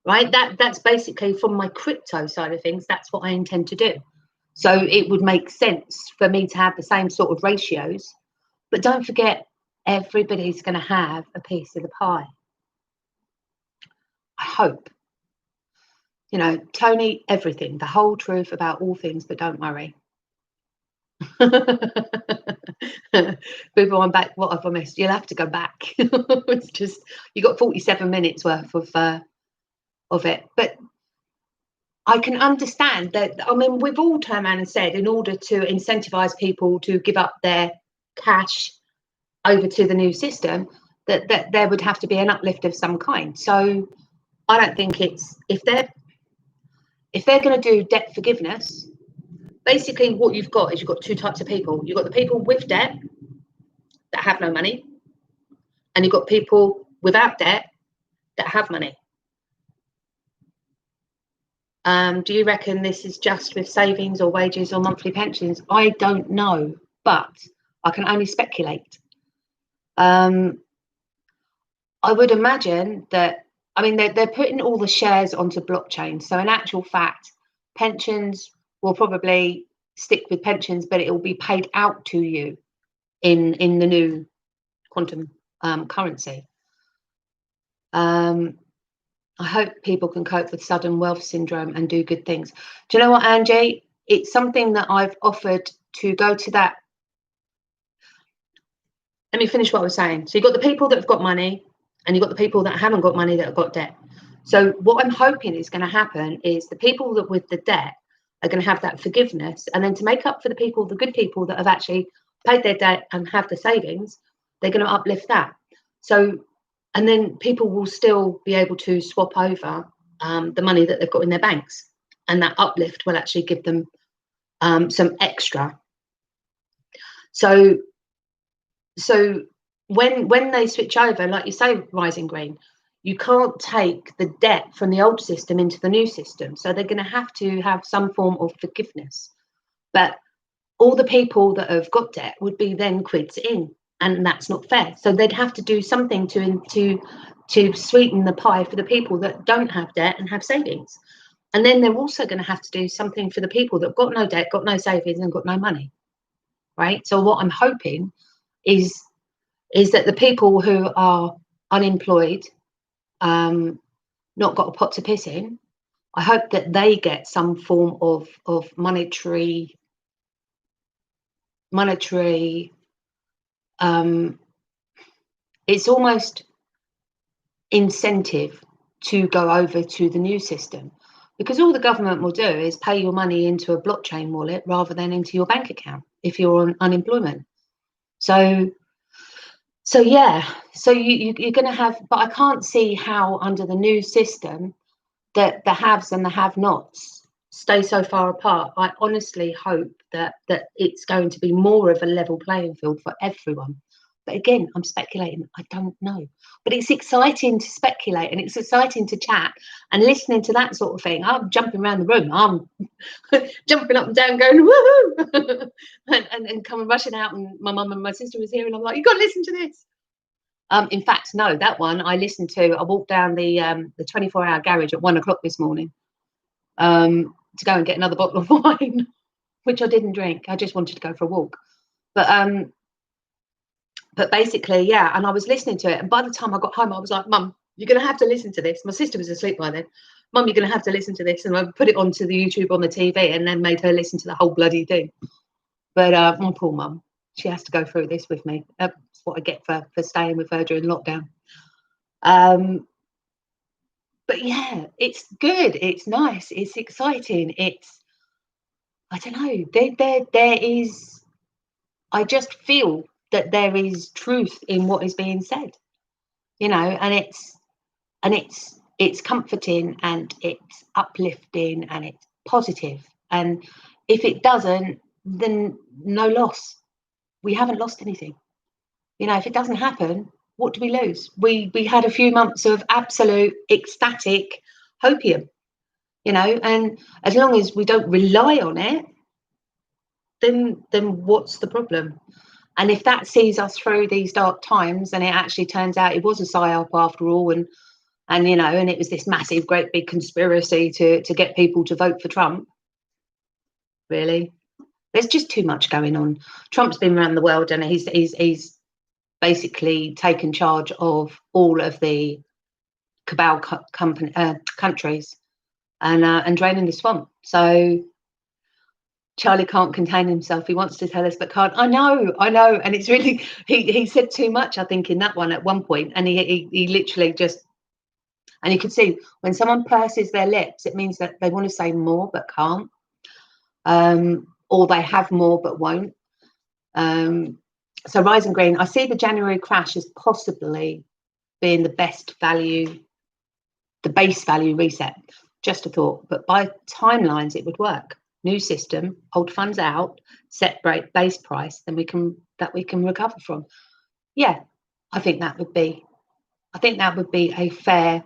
right, that's basically from my crypto side of things, that's what I intend to do. So it would make sense for me to have the same sort of ratios. But don't forget, everybody's going to have a piece of the pie. I hope. Tony, everything, the whole truth about all things, but don't worry. People, I'm back. What have I missed? You'll have to go back. It's just, you got 47 minutes worth of it. But I can understand that. I mean, we've all turned around and said, in order to incentivize people to give up their cash over to the new system, that there would have to be an uplift of some kind. So I don't think it's, if they're going to do debt forgiveness, basically what you've got is you've got two types of people. You've got the people with debt that have no money, and you've got people without debt that have money. Do you reckon this is just with savings or wages or monthly pensions? I don't know, but I can only speculate. I would imagine that, I mean, they're putting all the shares onto blockchain. So in actual fact, pensions will probably stick with pensions, but it will be paid out to you in the new quantum currency. I hope people can cope with sudden wealth syndrome and do good things. Do you know what, Angie? It's something that I've offered to go to that. Let me finish what I was saying. So you've got the people that have got money, and you've got the people that haven't got money that have got debt. So what I'm hoping is going to happen is the people that with the debt are going to have that forgiveness, and then to make up for the good people that have actually paid their debt and have the savings, they're going to uplift that. So, and then people will still be able to swap over the money that they've got in their banks, and that uplift will actually give them some extra. So when they switch over, like you say, Rising Green, you can't take the debt from the old system into the new system. So they're going to have some form of forgiveness. But all the people that have got debt would be then quids in, and that's not fair. So they'd have to do something to sweeten the pie for the people that don't have debt and have savings. And then they're also going to have to do something for the people that have got no debt, got no savings, and got no money. Right? So what I'm hoping is that the people who are unemployed, not got a pot to piss in, I hope that they get some form of monetary it's almost incentive to go over to the new system. because all the government will do is pay your money into a blockchain wallet rather than into your bank account if you're on unemployment. So yeah, so you're going to have, but I can't see how under the new system that the haves and the have-nots stay so far apart. I honestly hope that it's going to be more of a level playing field for everyone. But again, I'm speculating. I don't know. But it's exciting to speculate, and it's exciting to chat and listening to that sort of thing. I'm jumping around the room. I'm jumping up and down, going woohoo, and coming rushing out. And my mum and my sister was here, and I'm like, you've got to listen to this. In fact, no, that one I listened to. I walked down the 24-hour garage at 1 o'clock this morning to go and get another bottle of wine, which I didn't drink. I just wanted to go for a walk. But basically, yeah, and I was listening to it. And by the time I got home, I was like, Mum, you're going to have to listen to this. My sister was asleep by then. Mum, you're going to have to listen to this. And I put it onto the YouTube on the TV and then made her listen to the whole bloody thing. But my poor mum, she has to go through this with me. That's what I get for staying with her during lockdown. But yeah, it's good. It's nice. It's exciting. It's, I don't know. There is, I just feel that there is truth in what is being said, you know, and it's comforting and it's uplifting and it's positive. And if it doesn't, then no loss. We haven't lost anything. You know, if it doesn't happen, what do we lose? We had a few months of absolute ecstatic hopium, you know, and as long as we don't rely on it, then what's the problem? And if that sees us through these dark times and it actually turns out it was a psyop after all, and you know, and it was this massive, great big conspiracy to get people to vote for Trump, really, there's just too much going on. Trump's been around the world and he's basically taken charge of all of the cabal countries and draining the swamp. So Charlie can't contain himself. He wants to tell us, but can't. I know. And it's really, he said too much, I think, in that one at one point. And he literally just, and you can see when someone purses their lips, it means that they want to say more, but can't. Or they have more, but won't. So Rising Green, I see the January crash as possibly being the best value, the base value reset. Just a thought, but by timelines, it would work. New system, hold funds out, set base price, then we can recover from. Yeah, I think that would be a fair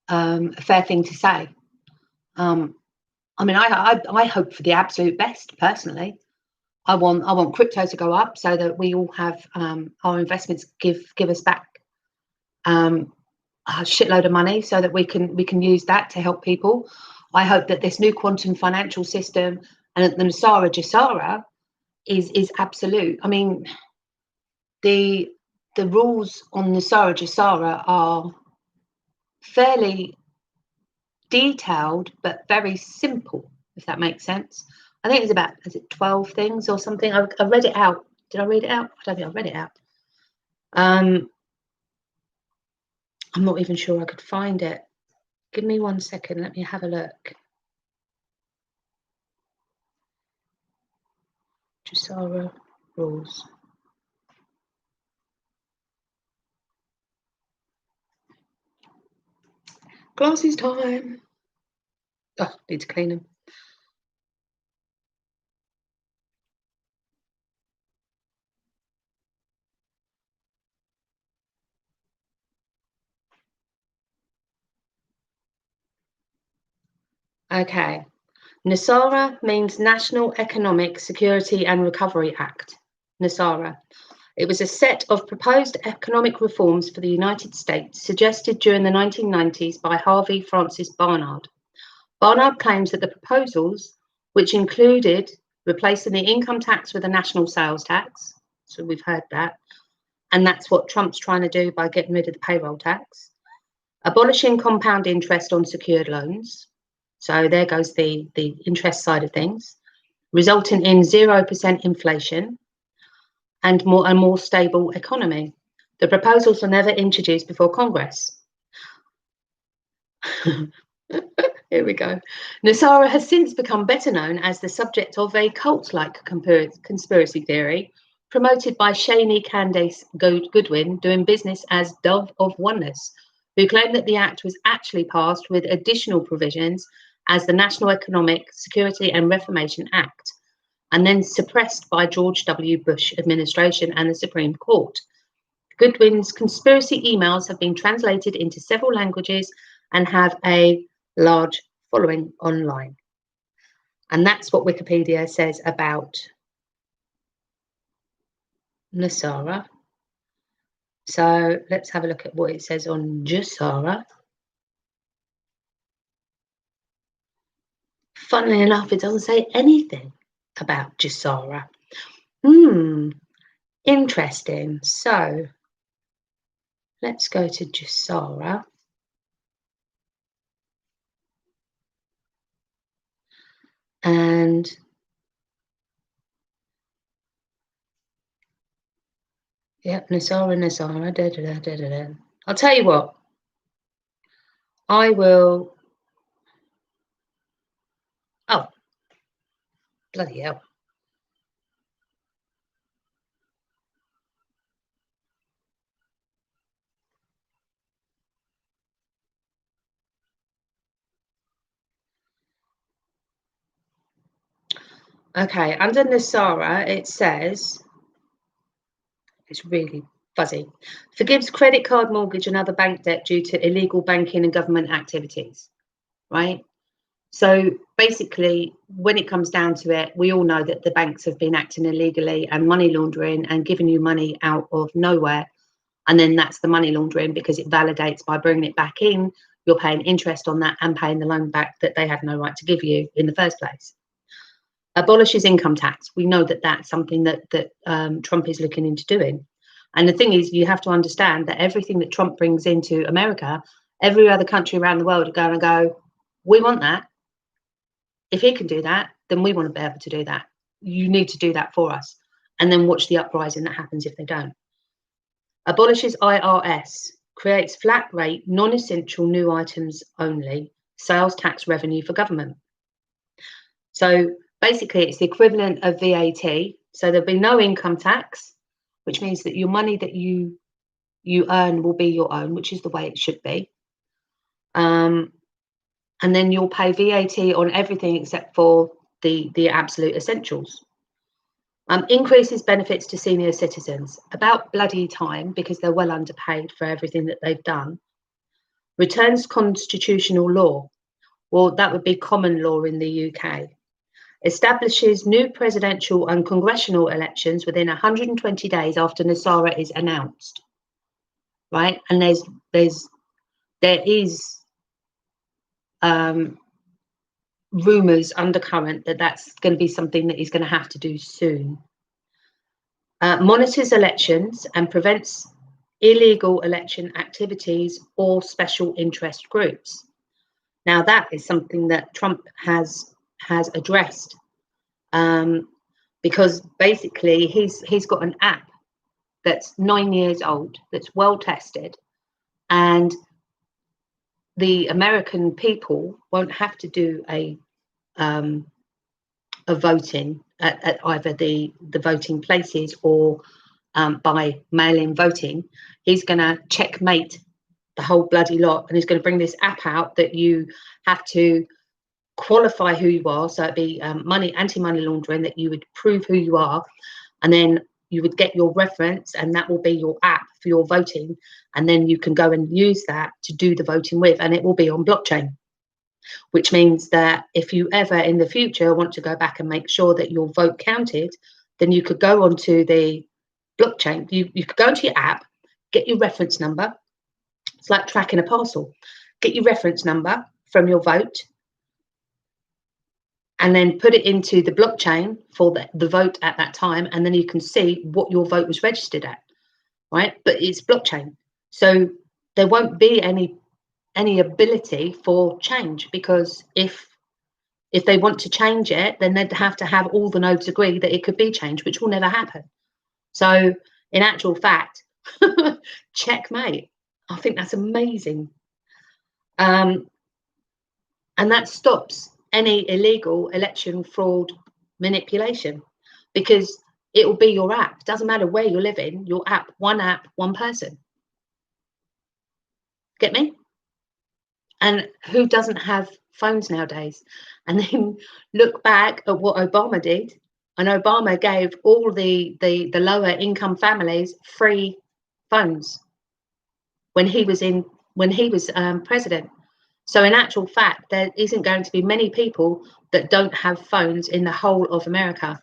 thing to say. I mean, I hope for the absolute best personally. I want crypto to go up so that we all have our investments give us back a shitload of money so that we can use that to help people. I hope that this new quantum financial system and the NESARA GESARA is absolute. I mean, the rules on NESARA GESARA are fairly detailed but very simple, if that makes sense. I think it's about, is it 12 things or something? I read it out. Did I read it out? I don't think I read it out. I'm not even sure I could find it. Give me 1 second. Let me have a look. GESARA rules. Glasses time. Oh, need to clean them. Okay. NESARA means National Economic Security and Recovery Act. NESARA. It was a set of proposed economic reforms for the United States suggested during the 1990s by Harvey Francis Barnard. Barnard claims that the proposals, which included replacing the income tax with a national sales tax, so we've heard that, and that's what Trump's trying to do by getting rid of the payroll tax, abolishing compound interest on secured loans, so there goes the interest side of things, resulting in 0% inflation and a more stable economy. The proposals were never introduced before Congress. Here we go. NESARA has since become better known as the subject of a cult-like conspiracy theory promoted by Shani Candace Goodwin, doing business as Dove of Oneness, who claimed that the Act was actually passed with additional provisions as the National Economic Security and Reformation Act, and then suppressed by George W. Bush administration and the Supreme Court. Goodwin's conspiracy emails have been translated into several languages and have a large following online. And that's what Wikipedia says about NESARA. So let's have a look at what it says on GESARA. Funnily enough, it doesn't say anything about GESARA. Interesting. So let's go to GESARA. And yep, NESARA. I'll tell you what. I will. Oh, bloody hell. Okay, under NESARA, it says, it's really fuzzy, forgives credit card, mortgage and other bank debt due to illegal banking and government activities, right? So basically, when it comes down to it, we all know that the banks have been acting illegally and money laundering and giving you money out of nowhere. And then that's the money laundering because it validates by bringing it back in, you're paying interest on that and paying the loan back that they had no right to give you in the first place. Abolishes income tax. We know that that's something that Trump is looking into doing. And the thing is, you have to understand that everything that Trump brings into America, every other country around the world are going to go, we want that. If he can do that, then we want to be able to do that. You need to do that for us. And then watch the uprising that happens if they don't. Abolishes IRS. Creates flat rate, non-essential new items only, sales tax revenue for government. So basically, it's the equivalent of VAT. So there'll be no income tax, which means that your money that you earn will be your own, which is the way it should be. And then you'll pay VAT on everything except for the absolute essentials. Increases benefits to senior citizens. About bloody time, because they're well underpaid for everything that they've done. Returns constitutional law. Well, that would be common law in the UK. Establishes new presidential and congressional elections within 120 days after NESARA is announced. Right? And there is rumours undercurrent that that's going to be something that he's going to have to do soon. Monitors elections and prevents illegal election activities or special interest groups. Now that is something that Trump has addressed, because basically he's got an app that's 9 years old, that's well tested, and the American people won't have to do a voting at either the voting places or by mail-in voting. He's going to checkmate the whole bloody lot, and he's going to bring this app out that you have to qualify who you are. So it'd be anti-money laundering, that you would prove who you are, and then you would get your reference, and that will be your app for your voting, and then you can go and use that to do the voting with, and it will be on blockchain, which means that if you ever in the future want to go back and make sure that your vote counted, then you could go onto the blockchain, you could go into your app, get your reference number. It's like tracking a parcel. Get your reference number from your vote, and then put it into the blockchain for the vote at that time, and then you can see what your vote was registered at, right? But it's blockchain, so there won't be any ability for change, because if they want to change it, then they'd have to have all the nodes agree that it could be changed, which will never happen. So in actual fact, checkmate. I think that's amazing. And that stops any illegal election fraud manipulation, because it will be your app. Doesn't matter where you're living, your app, one person. Get me? And who doesn't have phones nowadays? And then look back at what Obama did, and Obama gave all the lower income families free phones when he was president. So in actual fact, there isn't going to be many people that don't have phones in the whole of America.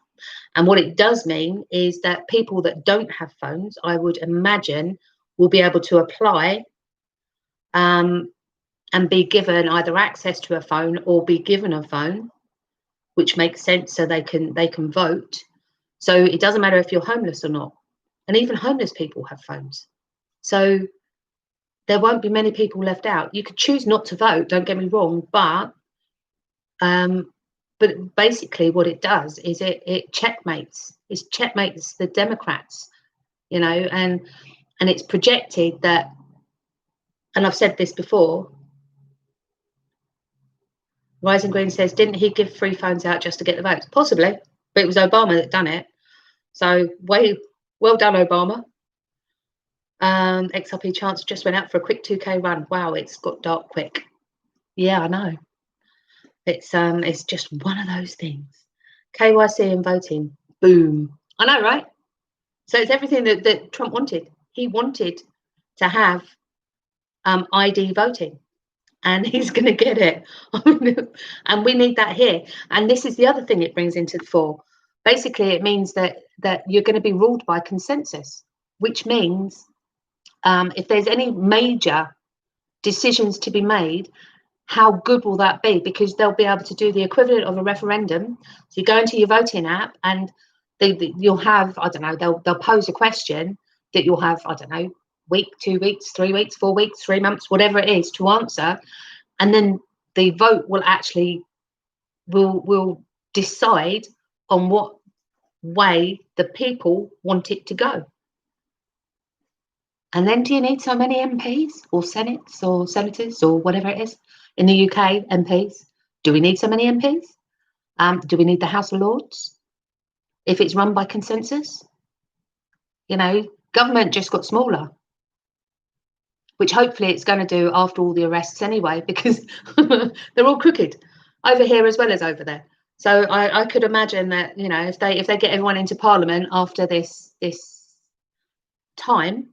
And what it does mean is that people that don't have phones, I would imagine, will be able to apply and be given either access to a phone or be given a phone, which makes sense, so they can vote. So it doesn't matter if you're homeless or not. And even homeless people have phones. So there won't be many people left out. You could choose not to vote, don't get me wrong, but basically what it does is it checkmates the Democrats, you know, and it's projected that, and I've said this before, Rising Green says, didn't he give free phones out just to get the votes? Possibly, but it was Obama that done it. So well done, Obama. XRP Chance just went out for a quick 2K run. Wow, it's got dark quick. Yeah, I know. It's just one of those things. KYC and voting, boom. I know, right? So it's everything that Trump wanted. He wanted to have ID voting, and he's going to get it. And we need that here. And this is the other thing it brings into the fore. Basically, it means that you're going to be ruled by consensus, which means if there's any major decisions to be made, how good will that be? Because they'll be able to do the equivalent of a referendum. So you go into your voting app, and you'll have, I don't know, they'll pose a question that you'll have, I don't know, week, 2 weeks, 3 weeks, 4 weeks, 3 months, whatever it is, to answer. And then the vote will actually will decide on what way the people want it to go. And then do you need so many MPs or senates or senators or whatever it is in the UK? MPs, do we need so many MPs? Do we need the House of Lords if it's run by consensus? You know, government just got smaller, which hopefully it's going to do after all the arrests anyway, because they're all crooked over here as well as over there. So I could imagine that, you know, if they get everyone into Parliament after this time,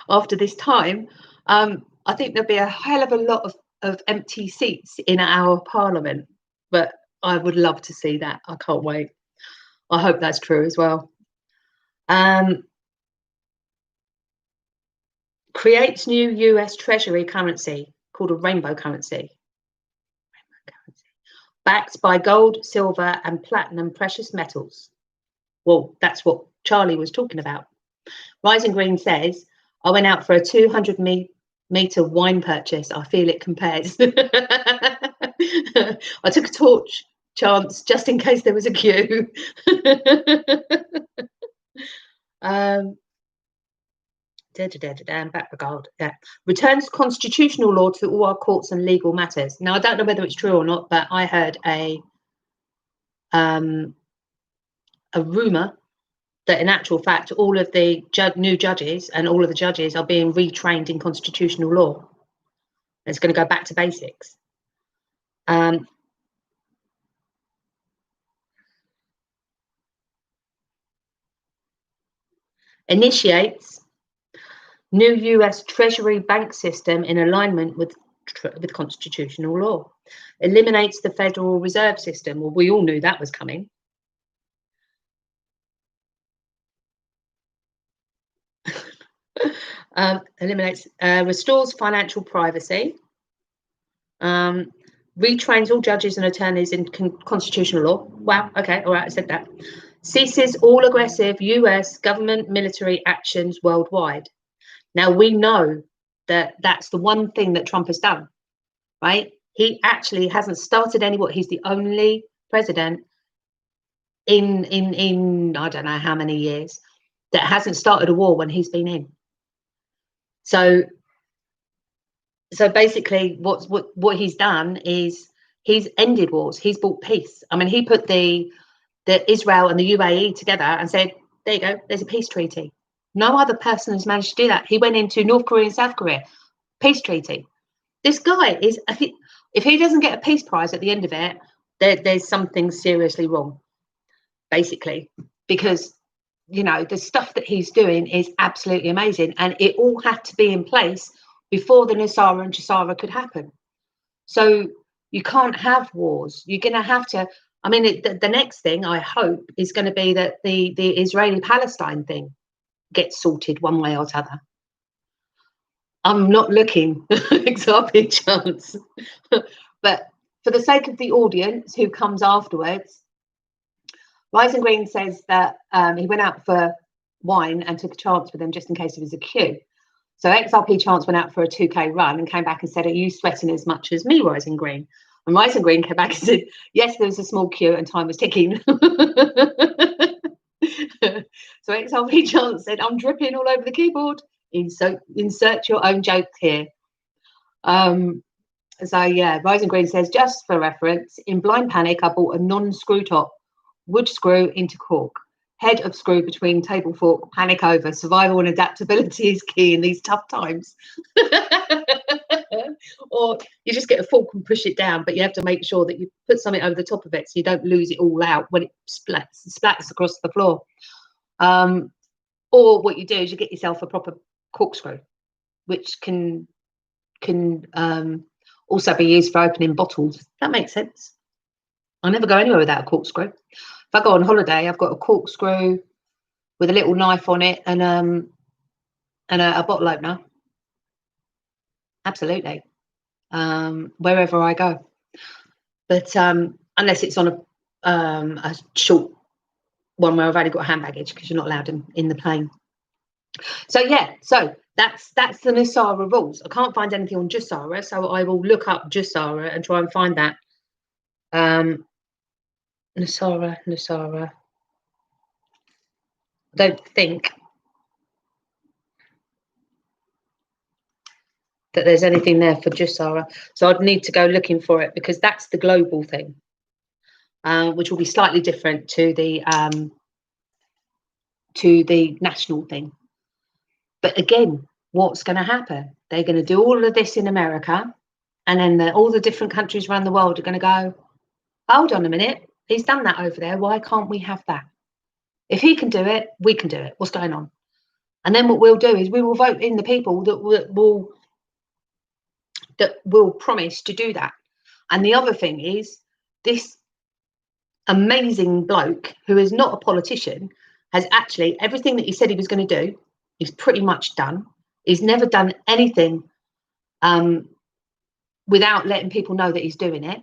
after this time, I think there'll be a hell of a lot of empty seats in our Parliament. But I would love to see that. I can't wait. I hope that's true as well. Creates new US Treasury currency called a rainbow currency. Backed by gold, silver, and platinum precious metals. Well, that's what Charlie was talking about. Rising Green says, I went out for a 200-meter wine purchase. I feel it compares. I took a torch, Chance, just in case there was a queue. Back for gold. Yeah. Returns constitutional law to all our courts and legal matters. Now, I don't know whether it's true or not, but I heard a rumor that in actual fact, all of the new judges and all of the judges are being retrained in constitutional law. It's going to go back to basics. Initiates new US Treasury bank system in alignment with constitutional law. Eliminates the Federal Reserve System. Well, we all knew that was coming. Eliminates, restores financial privacy. Retrains all judges and attorneys in constitutional law. Wow, okay, all right, I said that. Ceases all aggressive US government military actions worldwide. Now, we know that that's the one thing that Trump has done, right? He actually hasn't started any war. He's the only president in I don't know how many years that hasn't started a war when he's been in. So So basically, what he's done is he's ended wars. He's brought peace. I mean, he put the Israel and the UAE together and said, "There you go. There's a peace treaty." No other person has managed to do that. He went into North Korea and South Korea, peace treaty. This guy is, if he doesn't get a peace prize at the end of it, there's something seriously wrong, basically, because the stuff that he's doing is absolutely amazing, and it all had to be in place before the Nusra and Jassara could happen. So you can't have wars. You're going to have to. I mean, the next thing I hope is going to be that the Israeli-Palestine thing gets sorted one way or t'other. I'm not looking XRP chance, but for the sake of the audience who comes afterwards, Rising Green says that he went out for wine and took a chance with them just in case it was a queue. So XRP Chance went out for a 2K run and came back and said, "Are you sweating as much as me, Rising Green?" And Rising Green came back and said, "Yes, there was a small queue and time was ticking." So XRP Chance said, "I'm dripping all over the keyboard." Insert your own joke here. So yeah, Rising Green says, "Just for reference, in blind panic, I bought a non-screw top wood screw into cork. Head of screw between table fork, panic over. Survival and adaptability is key in these tough times." Or you just get a fork and push it down, but you have to make sure that you put something over the top of it so you don't lose it all out when it splats across the floor. Or what you do is you get yourself a proper corkscrew, which can also be used for opening bottles. That makes sense. I never go anywhere without a corkscrew. If I go on holiday, I've got a corkscrew with a little knife on it and a bottle opener. Absolutely. Wherever I go. But unless it's on a short one where I've only got hand baggage, because you're not allowed in the plane. So yeah, so that's the Nusra rules. I can't find anything on Jassara, so I will look up Jassara and try and find that. Nusra. I don't think that there's anything there for Jassara, so I'd need to go looking for it, because that's the global thing, which will be slightly different to the national thing. But again, what's going to happen? They're going to do all of this in America, and then all the different countries around the world are going to go, "Hold on a minute, he's done that over there. Why can't we have that? If he can do it, we can do it. What's going on?" And then what we'll do is we will vote in the people that will promise to do that. And the other thing is, this amazing bloke who is not a politician has actually, everything that he said he was going to do, he's pretty much done. He's never done anything without letting people know that he's doing it.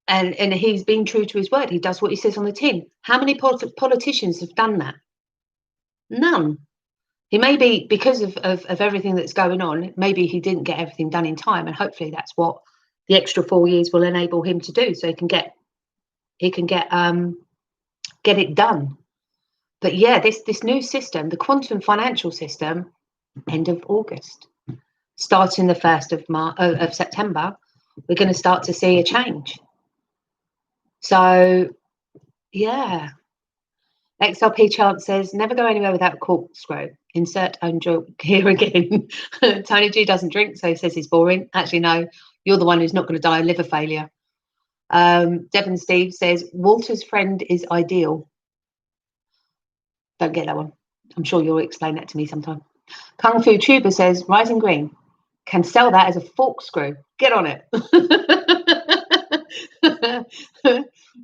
And he's been true to his word. He does what he says on the tin. How many politicians have done that? None. He may be, because of everything that's going on, maybe he didn't get everything done in time, and hopefully that's what the extra 4 years will enable him to do, so he can get it done. But yeah, this new system, the quantum financial system, end of August, starting the 1st of September, we're going to start to see a change. So yeah. XRP Chance says, "Never go anywhere without a corkscrew." Insert own joke here again. Tony G doesn't drink, so he says he's boring. Actually, no, you're the one who's not going to die of liver failure. Devon Steve says, "Walter's friend is ideal." Don't get that one. I'm sure you'll explain that to me sometime. Kung Fu Tuber says, "Rising Green can sell that as a forkscrew. Get on it."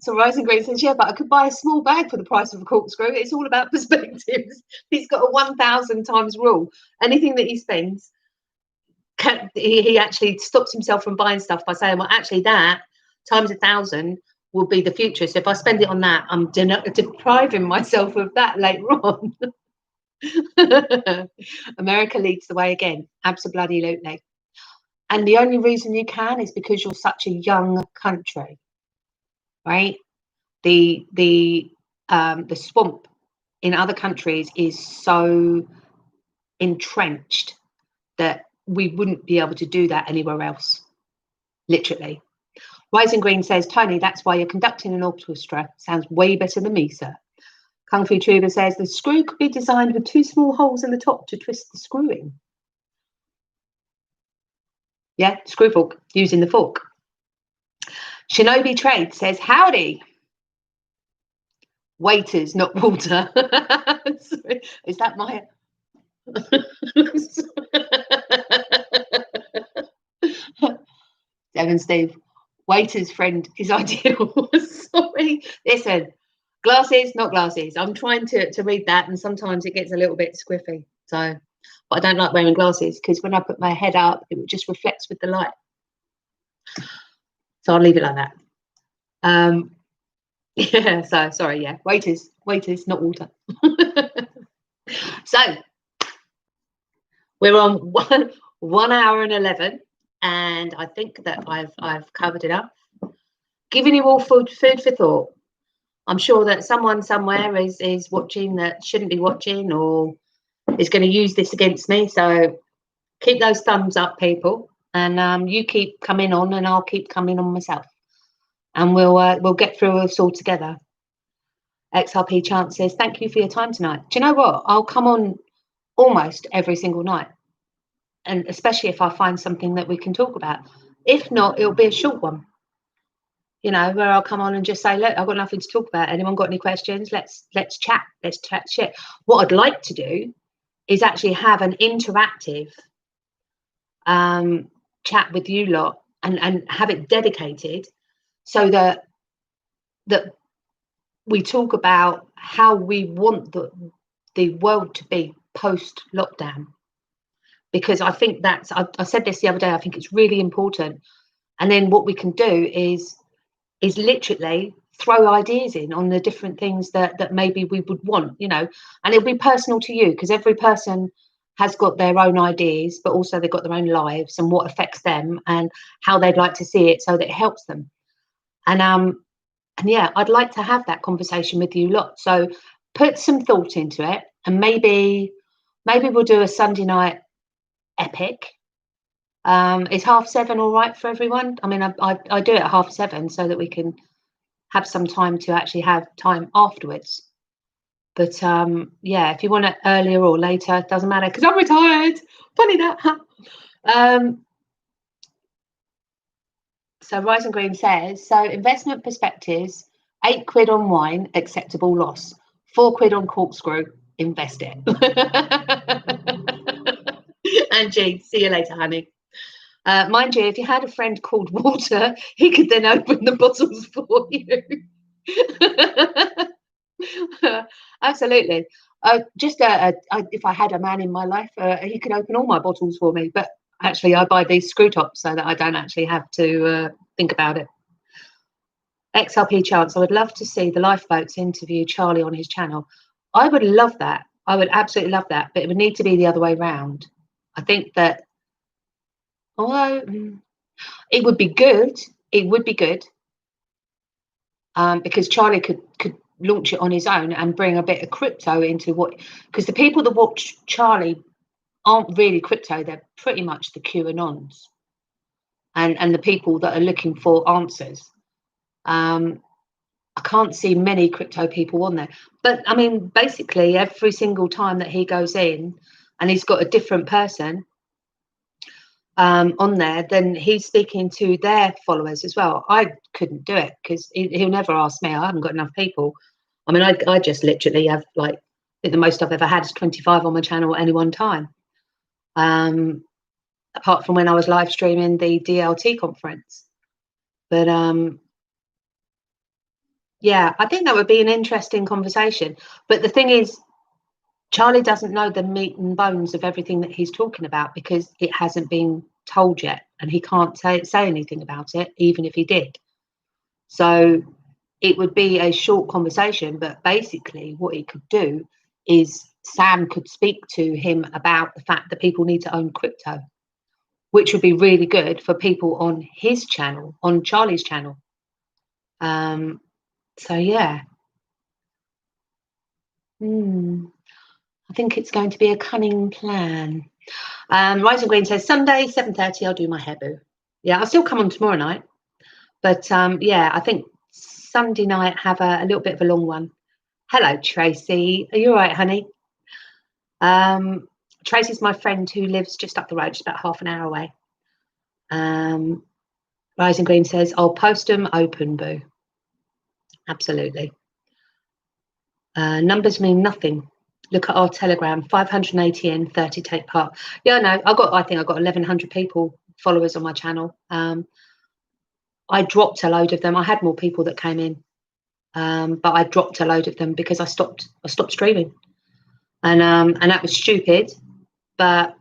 So Rising Green says, "Yeah, but I could buy a small bag for the price of a corkscrew." It's all about perspectives. He's got a 1,000 times rule. Anything that he spends, he actually stops himself from buying stuff by saying, "Well, actually, that times 1,000 will be the future. So if I spend it on that, I'm depriving myself of that later on." America leads the way again. Absolutely. And the only reason you can is because you're such a young country, right? The swamp in other countries is so entrenched that we wouldn't be able to do that anywhere else, literally. Rising Green says, Tony, that's why you're conducting an orchestra. Sounds way better than me, sir. Kung Fu Tuber says, the screw could be designed with 2 small holes in the top to twist the screw in. Yeah, screw fork, using the fork. Shinobi Trade says, howdy. Waiters, not water. Is that my... Devon Steve, waiter's friend is ideal. Sorry. Listen, glasses, not glasses. I'm trying to read that, and sometimes it gets a little bit squiffy. So, but I don't like wearing glasses because when I put my head up, it just reflects with the light. So I'll leave it like that. Yeah, so sorry, yeah. Waiters, not water. So we're on 1 hour and 11, and I think that I've covered it up. Giving you all food for thought. I'm sure that someone somewhere is watching that shouldn't be watching or is going to use this against me. So keep those thumbs up, people, and you keep coming on, and I'll keep coming on myself, and we'll get through this all together. XRP Chance says, thank you for your time tonight. Do you know what? I'll come on almost every single night, and especially if I find something that we can talk about. If not, it'll be a short one, you know, where I'll come on and just say, look, I've got nothing to talk about. Anyone got any questions? Let's chat. Let's chat shit. What I'd like to do is actually have an interactive chat with you lot, and have it dedicated so that we talk about how we want the world to be post lockdown, because I think that's, I said this the other day, I think it's really important. And then what we can do is literally throw ideas in on the different things that maybe we would want, you know, and it'll be personal to you, because every person has got their own ideas, but also they've got their own lives and what affects them and how they'd like to see it so that it helps them. And yeah, I'd like to have that conversation with you lot. So put some thought into it, and maybe we'll do a Sunday night epic. Is 7:30 all right for everyone? I mean, I do it at 7:30 so that we can have some time to actually have time afterwards. But yeah, if you want it earlier or later, it doesn't matter, because I'm retired. Funny that, huh? So Rising Green says, so investment perspectives, 8 quid on wine, acceptable loss. 4 quid on corkscrew, invest it. Angie, see you later, honey. Mind you, if you had a friend called Walter, he could then open the bottles for you. Absolutely. If I had a man in my life, he could open all my bottles for me. But actually, I buy these screw tops so that I don't actually have to think about it. XRP Chance, I would love to see the Lifeboats interview Charlie on his channel. I would love that. I would absolutely love that. But it would need to be the other way around. I think that, although it would be good, because Charlie could launch it on his own and bring a bit of crypto into what, because the people that watch Charlie aren't really crypto, they're pretty much the QAnons and the people that are looking for answers. I can't see many crypto people on there, but I mean, basically every single time that he goes in and he's got a different person on there, then he's speaking to their followers as well. I couldn't do it because he'll never ask me. I haven't got enough people. I mean, I just literally have, like, I think the most I've ever had is 25 on my channel at any one time. Apart from when I was live streaming the DLT conference. But yeah, I think that would be an interesting conversation. But the thing is, Charlie doesn't know the meat and bones of everything that he's talking about because it hasn't been told yet, and he can't say anything about it, even if he did. So it would be a short conversation, but basically what he could do is Sam could speak to him about the fact that people need to own crypto, which would be really good for people on his channel, on Charlie's channel. So yeah. I think it's going to be a cunning plan. Rising Green says, Sunday, 7:30, I'll do my hair, boo. Yeah, I'll still come on tomorrow night. But yeah, I think Sunday night have a little bit of a long one. Hello, Tracy. Are you all right, honey? Tracy's my friend who lives just up the road, just about half an hour away. Rising Green says, I'll post them open, boo. Absolutely. Numbers mean nothing. Look at our Telegram, 580 in, 30 take part. Yeah, no, I think I've got 1,100 people, followers on my channel. I dropped a load of them. I had more people that came in, but I dropped a load of them because I stopped streaming, and that was stupid. But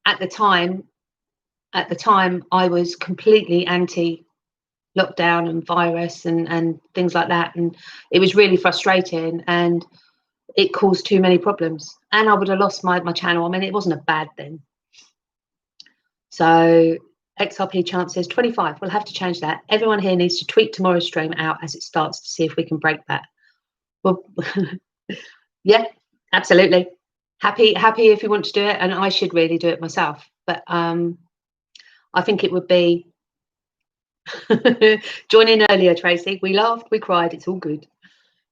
at the time, I was completely anti lockdown and virus and things like that, and it was really frustrating, and it caused too many problems, and I would have lost my channel. I mean, it wasn't a bad thing. So XRP chances 25. We'll have to change that. Everyone here needs to tweet tomorrow's stream out as it starts to see if we can break that. Well, yeah, absolutely. Happy if you want to do it, and I should really do it myself. But I think it would be join in earlier, Tracy. We laughed, we cried. It's all good.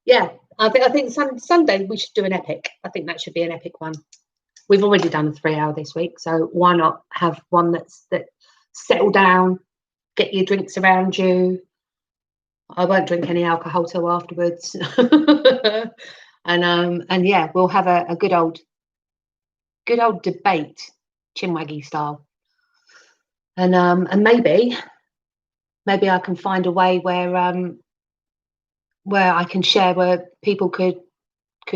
Yeah, I think Sunday we should do an epic. I think that should be an epic one. We've already done a 3-hour this week, so why not have one that settle down, get your drinks around you. I won't drink any alcohol till afterwards. And yeah, we'll have a good old debate, chinwaggy style. And maybe I can find a way where I can share, where people could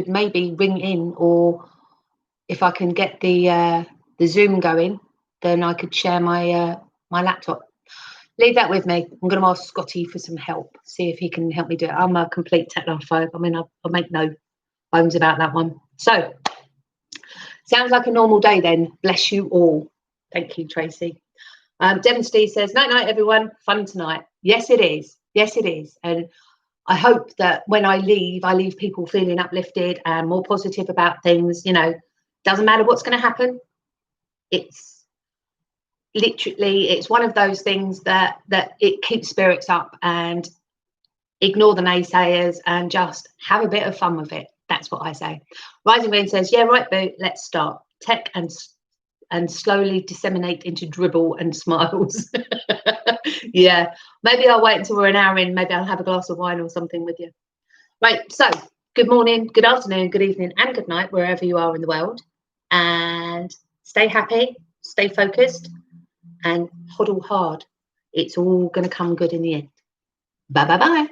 maybe ring in, or if I can get the Zoom going, then I could share my laptop. Leave that with me. I'm going to ask Scotty for some help, see if he can help me do it. I'm a complete technophobe. I mean, I'll make no bones about that one. So, sounds like a normal day then. Bless you all. Thank you, Tracy. Devon Steve says, night, everyone. Fun tonight. Yes, it is. Yes, it is. And I hope that when I leave people feeling uplifted and more positive about things. You know, doesn't matter what's going to happen. It's literally, it's one of those things that it keeps spirits up, and ignore the naysayers and just have a bit of fun with it. That's what I say. Rising Green says, yeah, right, boo, let's start. Tech and slowly disseminate into dribble and smiles. Yeah, maybe I'll wait until we're an hour in. Maybe I'll have a glass of wine or something with you. Right, so good morning, good afternoon, good evening, and good night, wherever you are in the world. And stay happy, stay focused, and hodl hard. It's all going to come good in the end. Bye.